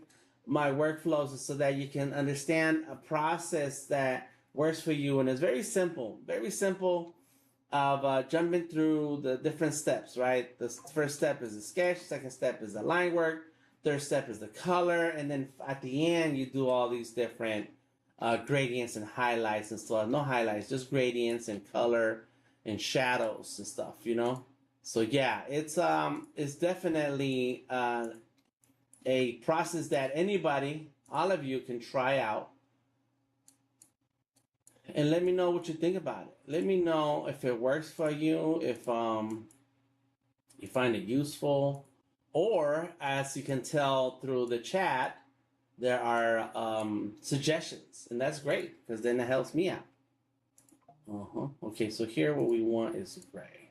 my workflows is so that you can understand a process that works for you, and it's very simple of jumping through the different steps, right? The first step is the sketch, second step is the line work, third step is the color, and then at the end you do all these different gradients and highlights and stuff. No highlights, just gradients and color and shadows and stuff, you know. So yeah, it's definitely a process that anybody, all of you, can try out. And let me know what you think about it. Let me know if it works for you, if you find it useful, or as you can tell through the chat, there are suggestions, and that's great because then it helps me out. Okay, so here what we want is gray.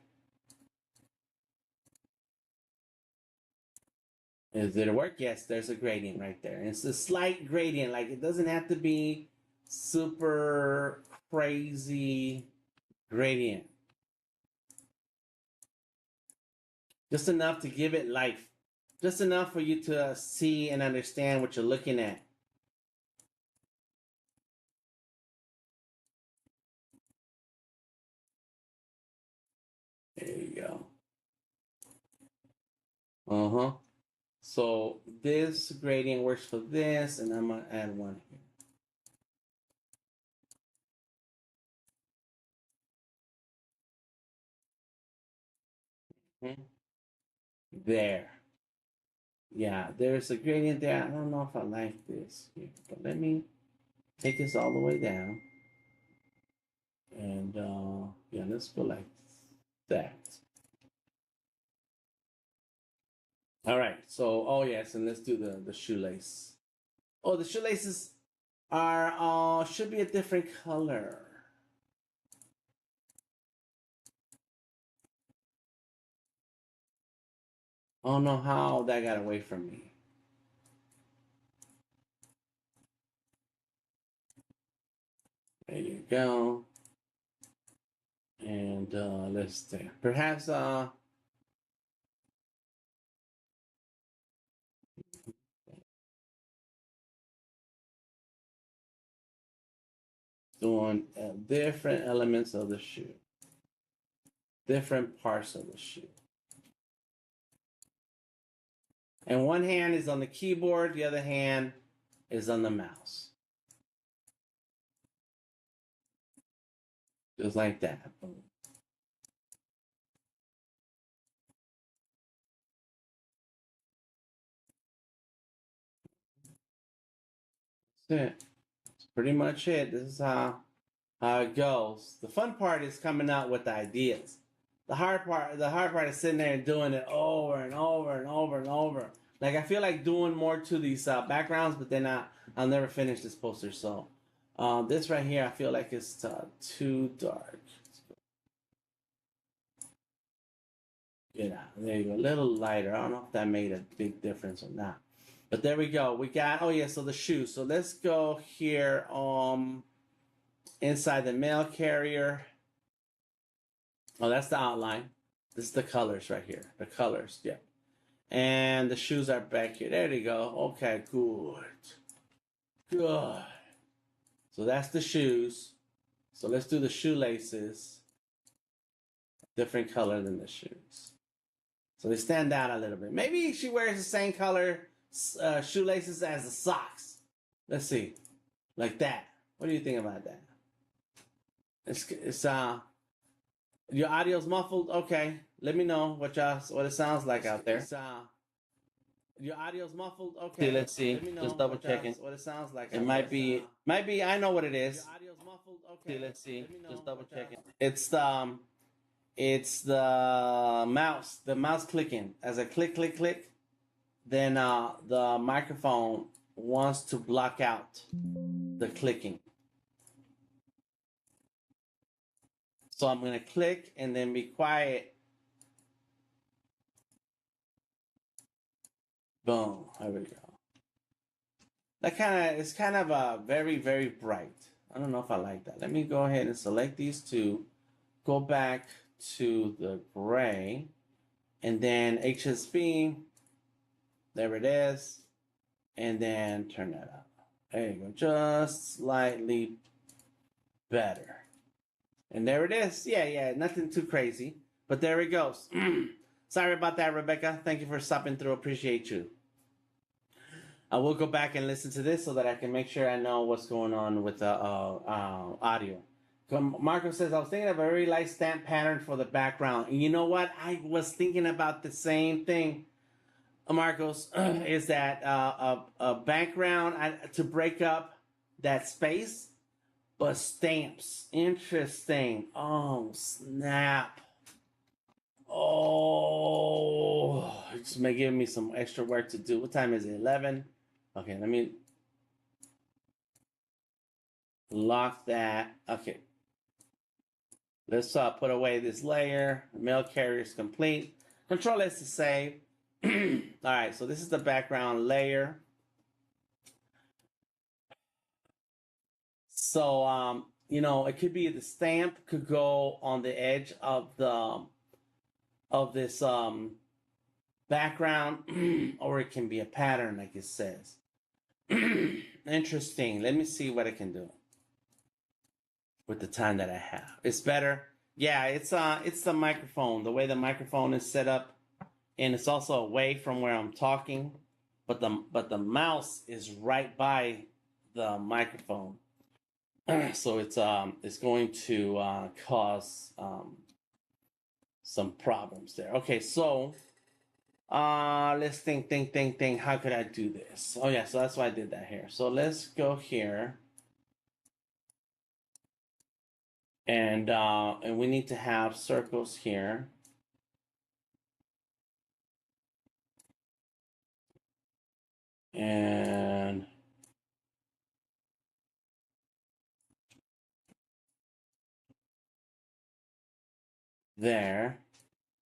Did it work? Yes, there's a gradient right there. And it's a slight gradient, like it doesn't have to be super crazy gradient. Just enough to give it life. Just enough for you to see and understand what you're looking at. There you go. So this gradient works for this, and I'm gonna add one here. There. Yeah, there's a gradient there. I don't know if I like this here, but let me take this all the way down. And yeah, let's go like that. All right, so oh yes, and let's do the shoelace. Oh, the shoelaces are should be a different color. I don't know how that got away from me. There you go. And let's see. Perhaps doing different elements of the shoe, different parts of the shoe. And one hand is on the keyboard, the other hand is on the mouse. Just like that. That's it. That's pretty much it. This is how it goes. The fun part is coming out with the ideas. The hard part is sitting there and doing it over and over and over and over. Like I feel like doing more to these backgrounds, but then I'll never finish this poster. So this right here, I feel like it's too dark. Yeah, there you go. A little lighter. I don't know if that made a big difference or not. But there we go. We got, oh yeah, so the shoes. So let's go here inside the mail carrier. Oh, that's the outline. This is the colors right here. The colors, yeah. And the shoes are back here. There you go. Okay, good. Good. So that's the shoes. So let's do the shoelaces. Different color than the shoes. So they stand out a little bit. Maybe she wears the same color shoelaces as the socks. Let's see. Like that. What do you think about that? It's your audio's muffled. Okay. Let me know what it sounds like out there. Your audio's muffled. Okay. Let's see. Let me know. Just double checking. What it sounds like. It might be. I know what it is. Your audio's muffled. Okay. Let's see. Just double checking. It's the mouse. The mouse clicking. As I click, click, click, then the microphone wants to block out the clicking. So I'm gonna click and then be quiet. Boom. There we go. It's kind of very, very bright. I don't know if I like that. Let me go ahead and select these two. Go back to the gray, and then HSV. There it is, and then turn that up. There you go. Just slightly better. And there it is. Yeah, nothing too crazy. But there it goes. Sorry about that, Rebecca. Thank you for stopping through. Appreciate you. I will go back and listen to this so that I can make sure I know what's going on with the audio. Marco says, I was thinking of a very light stamp pattern for the background. And you know what? I was thinking about the same thing, Marcos, is that a background to break up that space. But stamps, interesting. Oh, snap. Oh, it's giving me some extra work to do. What time is it? 11? Okay, let me lock that. Okay. Let's put away this layer. Mail carrier is complete. Control S to save. All right, so this is the background layer. So, it could be the stamp could go on the edge of this background, or it can be a pattern, like it says. Interesting. Let me see what I can do with the time that I have. It's better. Yeah, it's the microphone. The way the microphone is set up, and it's also away from where I'm talking, but the mouse is right by the microphone. So it's going to cause some problems there. Okay, so let's think. How could I do this? Oh yeah, so that's why I did that here. So let's go here, and we need to have circles here. And there.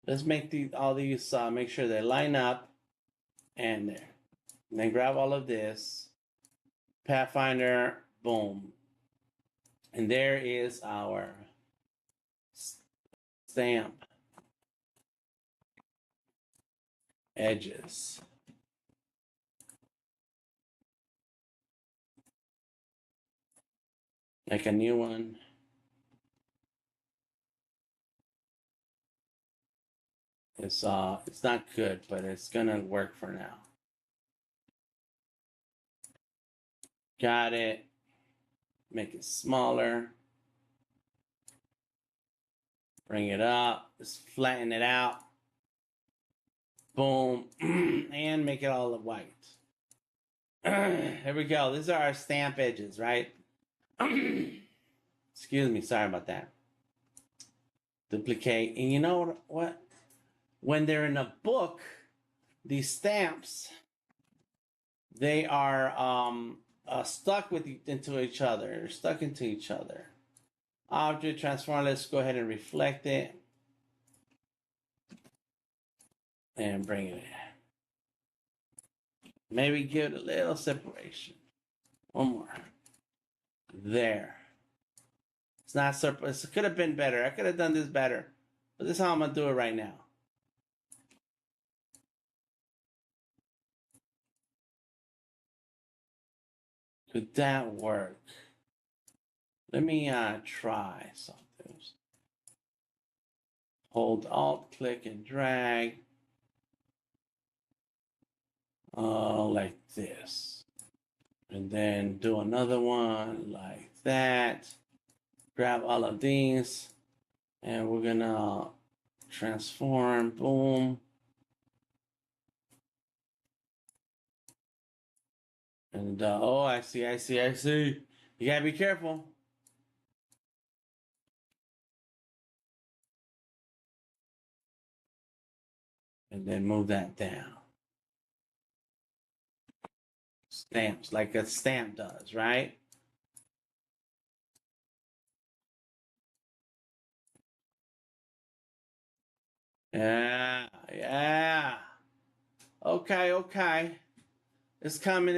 Let's make all these make sure they line up, and there. And then grab all of this, Pathfinder, boom, and there is our stamp edges. Make a new one. It's not good, but it's gonna work for now. Got it. Make it smaller. Bring it up. Just flatten it out. Boom. And make it all white. Here we go. These are our stamp edges, right? Excuse me. Sorry about that. Duplicate. And you know what? When they're in a book, these stamps, they are stuck into each other, stuck into each other. Object transform, let's go ahead and reflect it. And bring it in. Maybe give it a little separation. One more. There. It's not surplus. It could have been better. I could have done this better. But this is how I'm going to do it right now. Could that work? Let me try something. Hold Alt, click, and drag. Like this. And then do another one like that. Grab all of these. And we're going to transform. Boom. And, oh, I see. You got to be careful. And then move that down. Stamps, like a stamp does, right? Yeah. Okay. It's coming.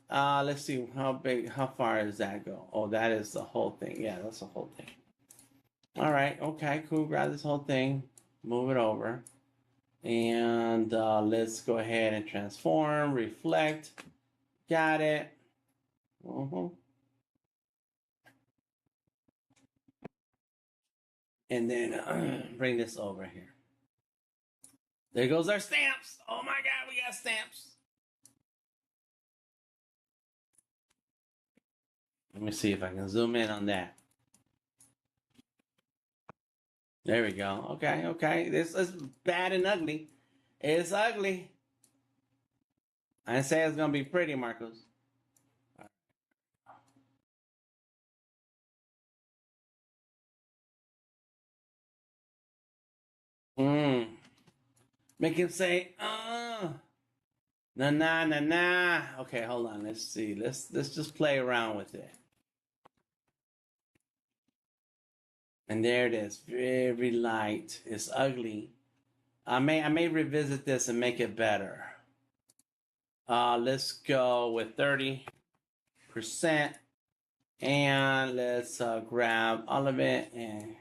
Let's see how far does that go? Oh, that is the whole thing. Yeah, that's the whole thing. All right, okay, cool. Grab this whole thing, move it over. And let's go ahead and transform, reflect. Got it. And then bring this over here. There goes our stamps. Oh my God, we got stamps. Let me see if I can zoom in on that. There we go. Okay. This is bad and ugly. It's ugly. I didn't say it's going to be pretty, Marcos. Make him say, nah. Okay, hold on. Let's see. Let's just play around with it. And there it is. Very light. It's ugly. I may revisit this and make it better. Let's go with 30%. And let's grab all of it and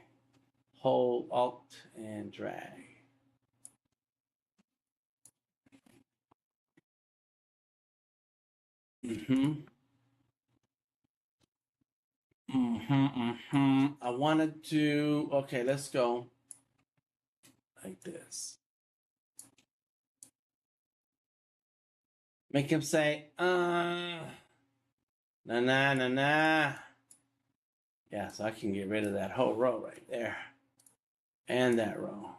hold Alt and drag. I wanted to, okay, let's go like this. Make him say, nah. Yeah, so I can get rid of that whole row right there. And that row.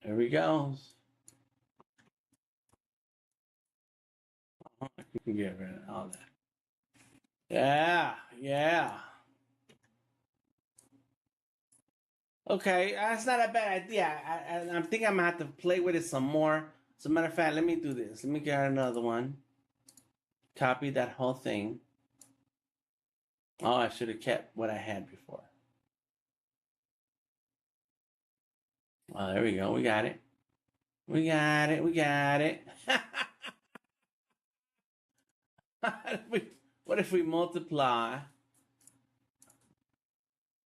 There we go. You can get rid of all that. Yeah. Okay, that's not a bad idea. I think I'm gonna have to play with it some more. As a matter of fact, let me do this. Let me get another one. Copy that whole thing. Oh, I should have kept what I had before. Oh, there we go. We got it. What if we multiply?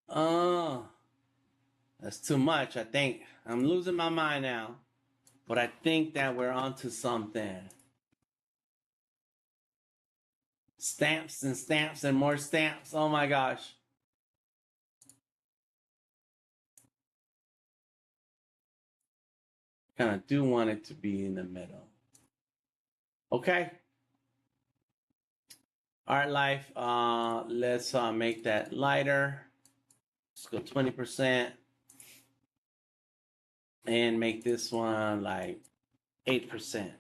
Oh, that's too much, I think. I'm losing my mind now. But I think that we're onto something. Stamps and more stamps. Oh my gosh. Kind of do want it to be in the middle. Okay. Art Life. Let's make that lighter. Let's go 20%. And make this one like 8%.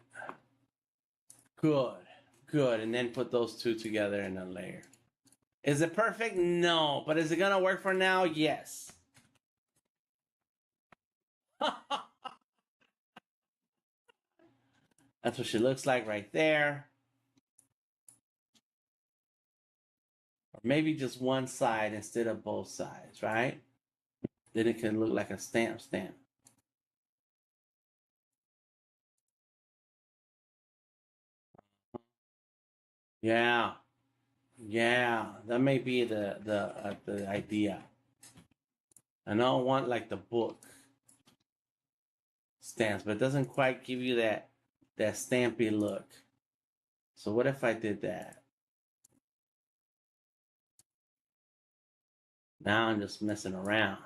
Good. And then put those two together in a layer. Is it perfect? No. But is it going to work for now? Yes. That's what she looks like right there. Or maybe just one side instead of both sides, right? Then it can look like a stamp. Yeah, yeah, that may be the idea. I don't want like the book stamps, but it doesn't quite give you that stampy look. So what if I did that? Now I'm just messing around.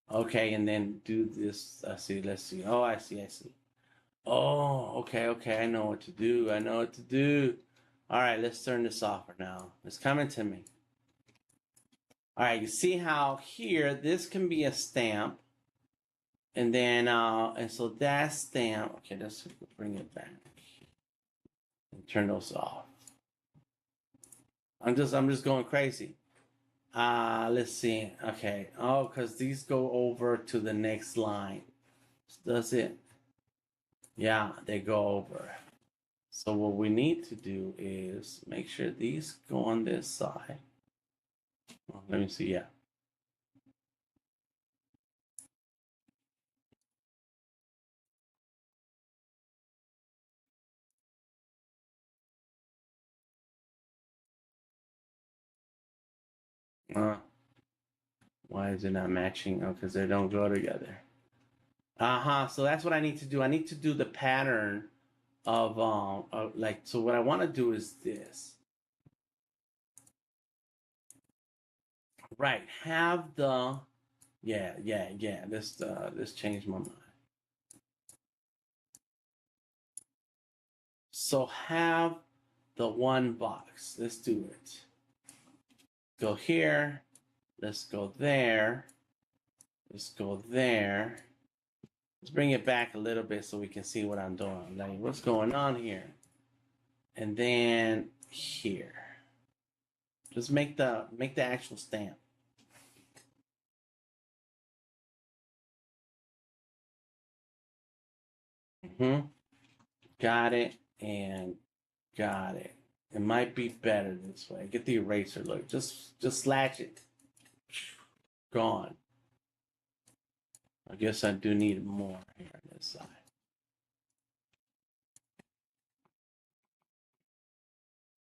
Okay, and then do this. I see. Let's see. Oh, I see. Oh, okay. I know what to do. All right, let's turn this off for now. It's coming to me. All right, you see how here this can be a stamp, and then and so that stamp. Okay, let's bring it back and turn those off. I'm just going crazy. Let's see. Okay. Oh, because these go over to the next line. Does it? Yeah, they go over. So what we need to do is make sure these go on this side. Oh, let me see. Yeah. Why is it not matching? Oh, because they don't go together. So that's what I need to do. I need to do the pattern of like. So what I want to do is this. Right. Have the. Yeah. This changed my mind. So have the one box. Let's do it. Go here. Let's go there. Let's go there. Let's bring it back a little bit so we can see what I'm doing. Like, what's going on here? And then here. Just make the actual stamp. Got it and got it. It might be better this way. Get the eraser look. Just slash it. Gone. I guess I do need more here on this side.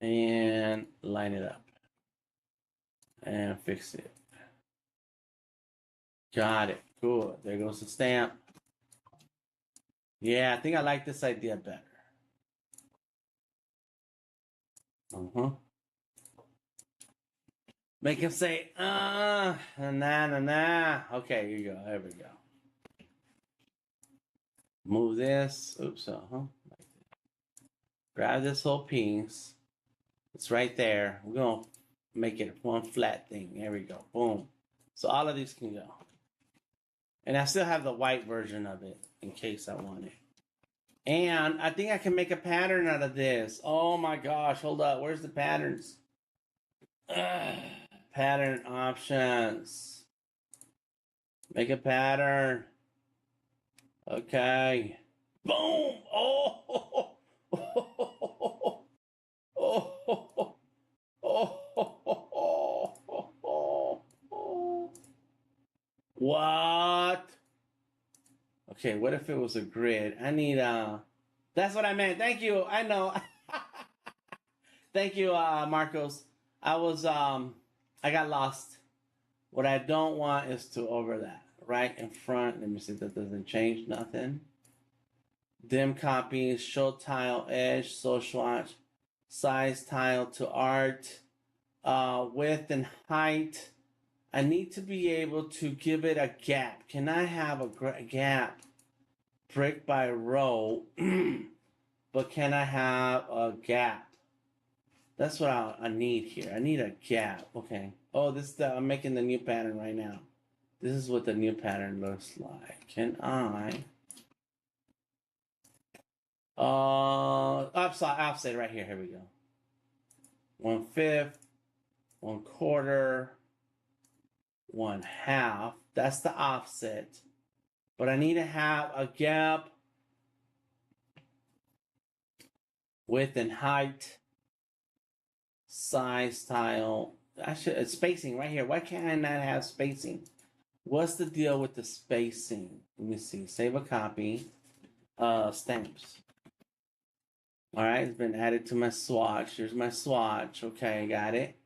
And line it up. And fix it. Got it. Cool. There goes the stamp. Yeah, I think I like this idea better. Make him say, nah. Okay, here you go. There we go. Move this. Oops, Grab this whole piece. It's right there. We're going to make it one flat thing. There we go. Boom. So all of these can go. And I still have the white version of it in case I want it. And I think I can make a pattern out of this. Oh my gosh. Hold up. Where's the patterns? Pattern options. Make a pattern. Okay. Boom. Oh. What? Okay, what if it was a grid? I need that's what I meant. Thank you. I know. Thank you, Marcos. I was I got lost. What I don't want is to over that. Right in front. Let me see if that doesn't change nothing. Dim copies, show tile edge, social size tile to art, width and height. I need to be able to give it a gap. Can I have a gap brick by row? But can I have a gap? That's what I need here. I need a gap. Okay. Oh, I'm making the new pattern right now. This is what the new pattern looks like. Can I? Offset right here. Here we go. 1/5, 1/4, 1/2. That's the offset. But I need to have a gap width and height, size, style. Spacing right here. Why can't I not have spacing? What's the deal with the spacing? Let me see. Save a copy. Stamps. All right, it's been added to my swatch. Here's my swatch. Okay, got it.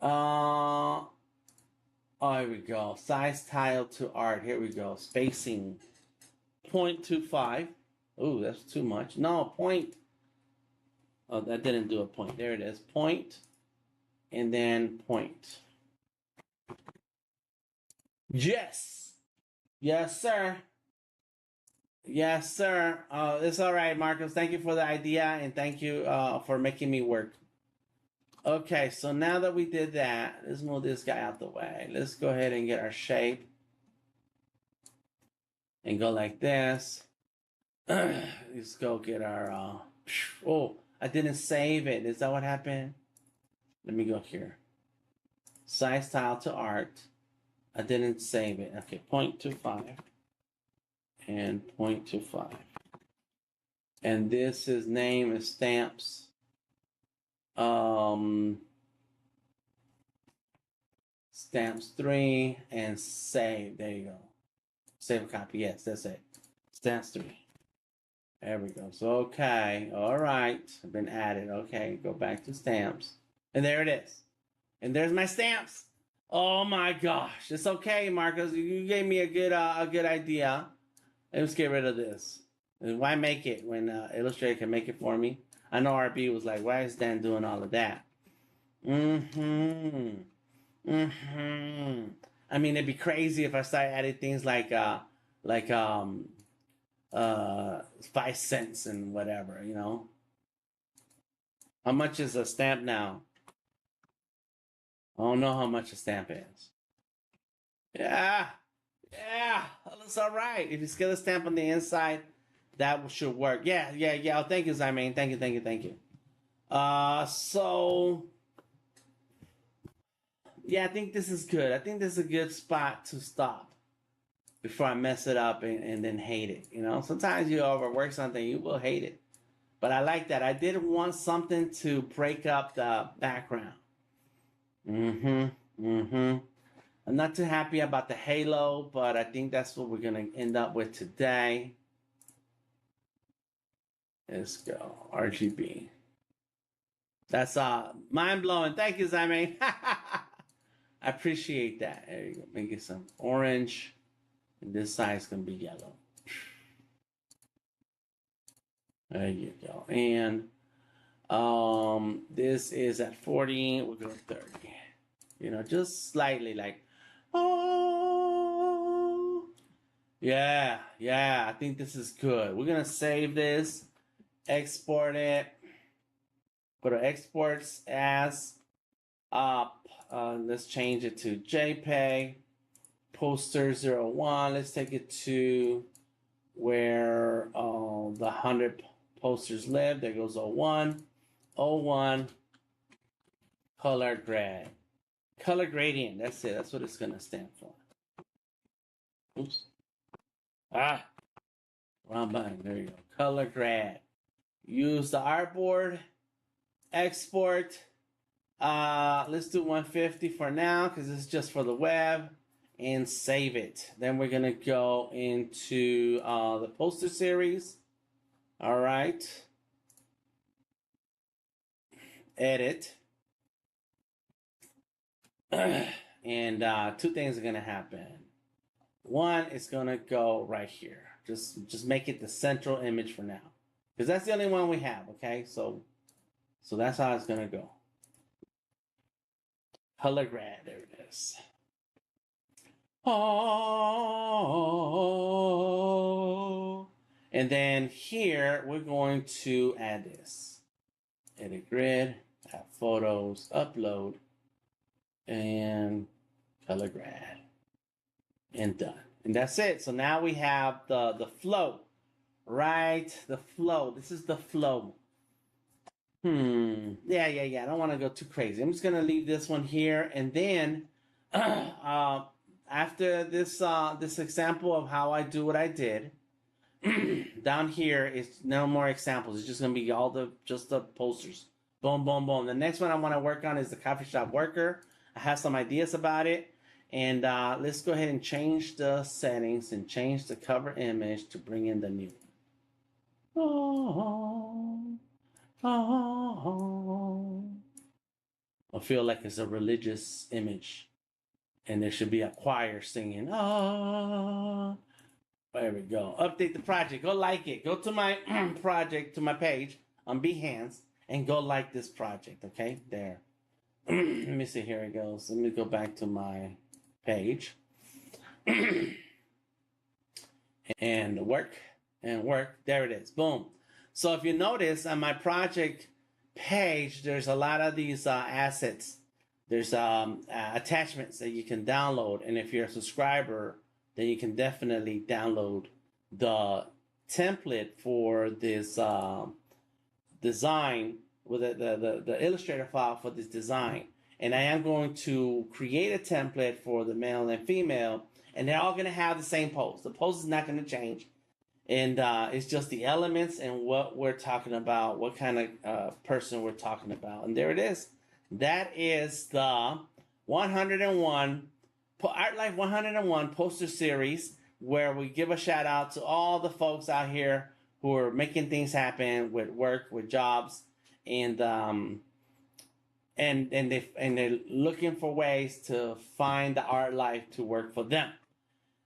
Oh, here we go. Size, tile to art. Here we go. Spacing. 0.25. Oh, that's too much. No, point. Oh, that didn't do a point. There it is. Point. And then point. Yes. Yes, sir. Yes, sir. It's all right, Marcos. Thank you for the idea, and thank you for making me work. Okay, so now that we did that, let's move this guy out the way. Let's go ahead and get our shape. And go like this. Let's go get our... oh, I didn't save it. Is that what happened? Let me go here. Size, style to art. I didn't save it. Okay, 0.25. And 0.25. And this is name is stamps. Stamps 3 and save. There you go. Save a copy. Yes, that's it. Stamps 3. There we go. So, okay. All right. I've been added. Okay. Go back to stamps. And there it is. And there's my stamps. Oh my gosh. It's okay, Marcos. You gave me a good idea. Let's get rid of this. And why make it when Illustrator can make it for me? I know RB was like, why is Dan doing all of that? I mean, it'd be crazy if I started adding things like 5 cents and whatever, you know. How much is a stamp now? I don't know how much a stamp is. Yeah, that's all right. If you scale a stamp on the inside, that should work. Yeah. Oh, thank you, Zymain. Thank you. So yeah, I think this is good. I think this is a good spot to stop before I mess it up and then hate it. You know, sometimes you overwork something, you will hate it. But I like that. I did want something to break up the background. I'm not too happy about the halo, but I think that's what we're gonna end up with today. Let's go. RGB. That's mind-blowing. Thank you, Zymain. I appreciate that. There you go. Make it some orange. And this side's going to be yellow. There you go. And this is at 40. We'll go 30. You know, just slightly like, oh. Yeah. I think this is good. We're going to save this. Export it. Go to exports as up. Let's change it to JPEG. Poster 01. Let's take it to where the 100 posters live. There goes 01. 01. Color grad. Color gradient. That's it. That's what it's going to stand for. Oops. Wrong button. There you go. Color grad. Use the artboard. Export. Let's do 150 for now because it's just for the web. And save it. Then we're going to go into the poster series. All right. Edit. And 2 things are going to happen. One, it's going to go right here. Just make it the central image for now. Because that's the only one we have, okay? So that's how it's going to go. Color grad, there it is. Oh. And then here, we're going to add this. Edit grid, add photos, upload, and color grad. And done. And that's it. So now we have the flow. Right? The flow. This is the flow. Yeah. I don't want to go too crazy. I'm just going to leave this one here. And then after this example of how I do what I did, Down here is no more examples. It's just gonna be all just the posters. Boom, boom, boom. The next one I want to work on is the coffee shop worker. I have some ideas about it. And let's go ahead and change the settings and change the cover image to bring in the new. Oh, oh. I feel like it's a religious image. And there should be a choir singing. Oh. There we go. Update the project. Go like it. Go to my project, to my page on Behance, and go like this project. Okay, there. Let me see. Here it goes. Let me go back to my page and work and work. There it is. Boom. So if you notice on my project page, there's a lot of these assets. There's attachments that you can download, and if you're a subscriber, then you can definitely download the template for this design with the Illustrator file for this design. And I am going to create a template for the male and female, and they're all going to have the same pose. The pose is not going to change. And it's just the elements and what we're talking about, what kind of person we're talking about. And there it is. That is the 101 Art Life 101 poster series, where we give a shout out to all the folks out here who are making things happen with work, with jobs, and they're looking for ways to find the art life to work for them.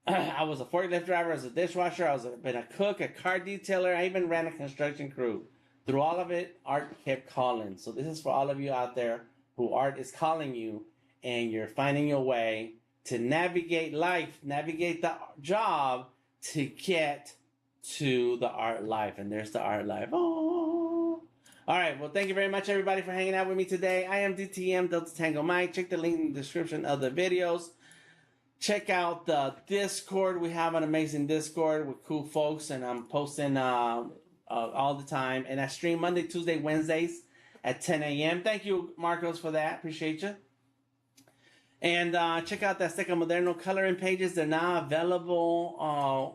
I was a forklift driver, I was a dishwasher, been a cook, a car detailer, I even ran a construction crew. Through all of it, art kept calling. So this is for all of you out there who art is calling you, and you're finding your way to navigate life, navigate the job to get to the art life. And there's the art life. Oh. All right. Well, thank you very much, everybody, for hanging out with me today. I am DTM, Delta Tango Mike. Check the link in the description of the videos. Check out the Discord. We have an amazing Discord with cool folks, and I'm posting all the time. And I stream Monday, Tuesday, Wednesdays at 10 a.m. Thank you, Marcos, for that. Appreciate you. And check out the Azteca Moderno coloring pages. They're now available.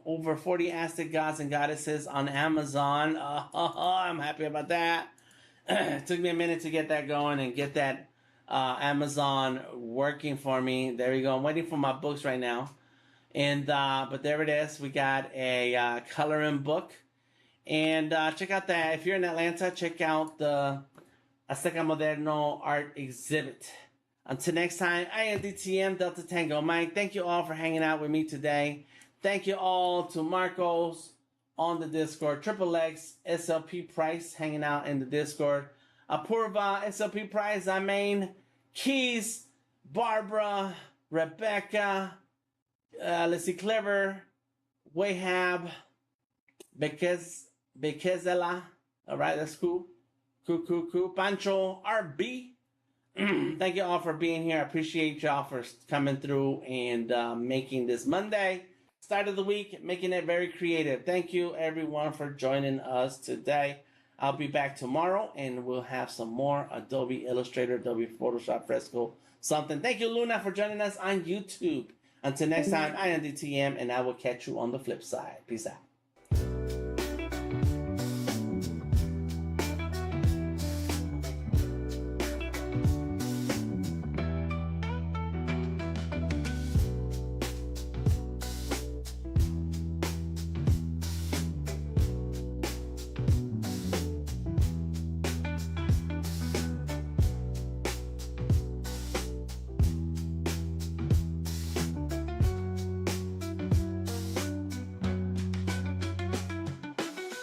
Over 40 Aztec Gods and Goddesses on Amazon. I'm happy about that. It took me a minute to get that going and get that Amazon working for me. There we go. I'm waiting for my books right now. And but there it is. We got a coloring book. And check out that. If you're in Atlanta, check out the Azteca Moderno art exhibit. Until next time, I am DTM, Delta Tango Mike. Thank you all for hanging out with me today. Thank you all to Marcos on the Discord. Triple X, SLP Price hanging out in the Discord. Apurva, SLP Price, Amen, Keys, Barbara, Rebecca, let's see, Clever, Wahab, Bekezela. All right, that's cool. Cool. Pancho, RB. Thank you all for being here. I appreciate y'all for coming through and making this Monday, start of the week, making it very creative. Thank you, everyone, for joining us today. I'll be back tomorrow, and we'll have some more Adobe Illustrator, Adobe Photoshop, Fresco, something. Thank you, Luna, for joining us on YouTube. Until next time, I am DTM, and I will catch you on the flip side. Peace out.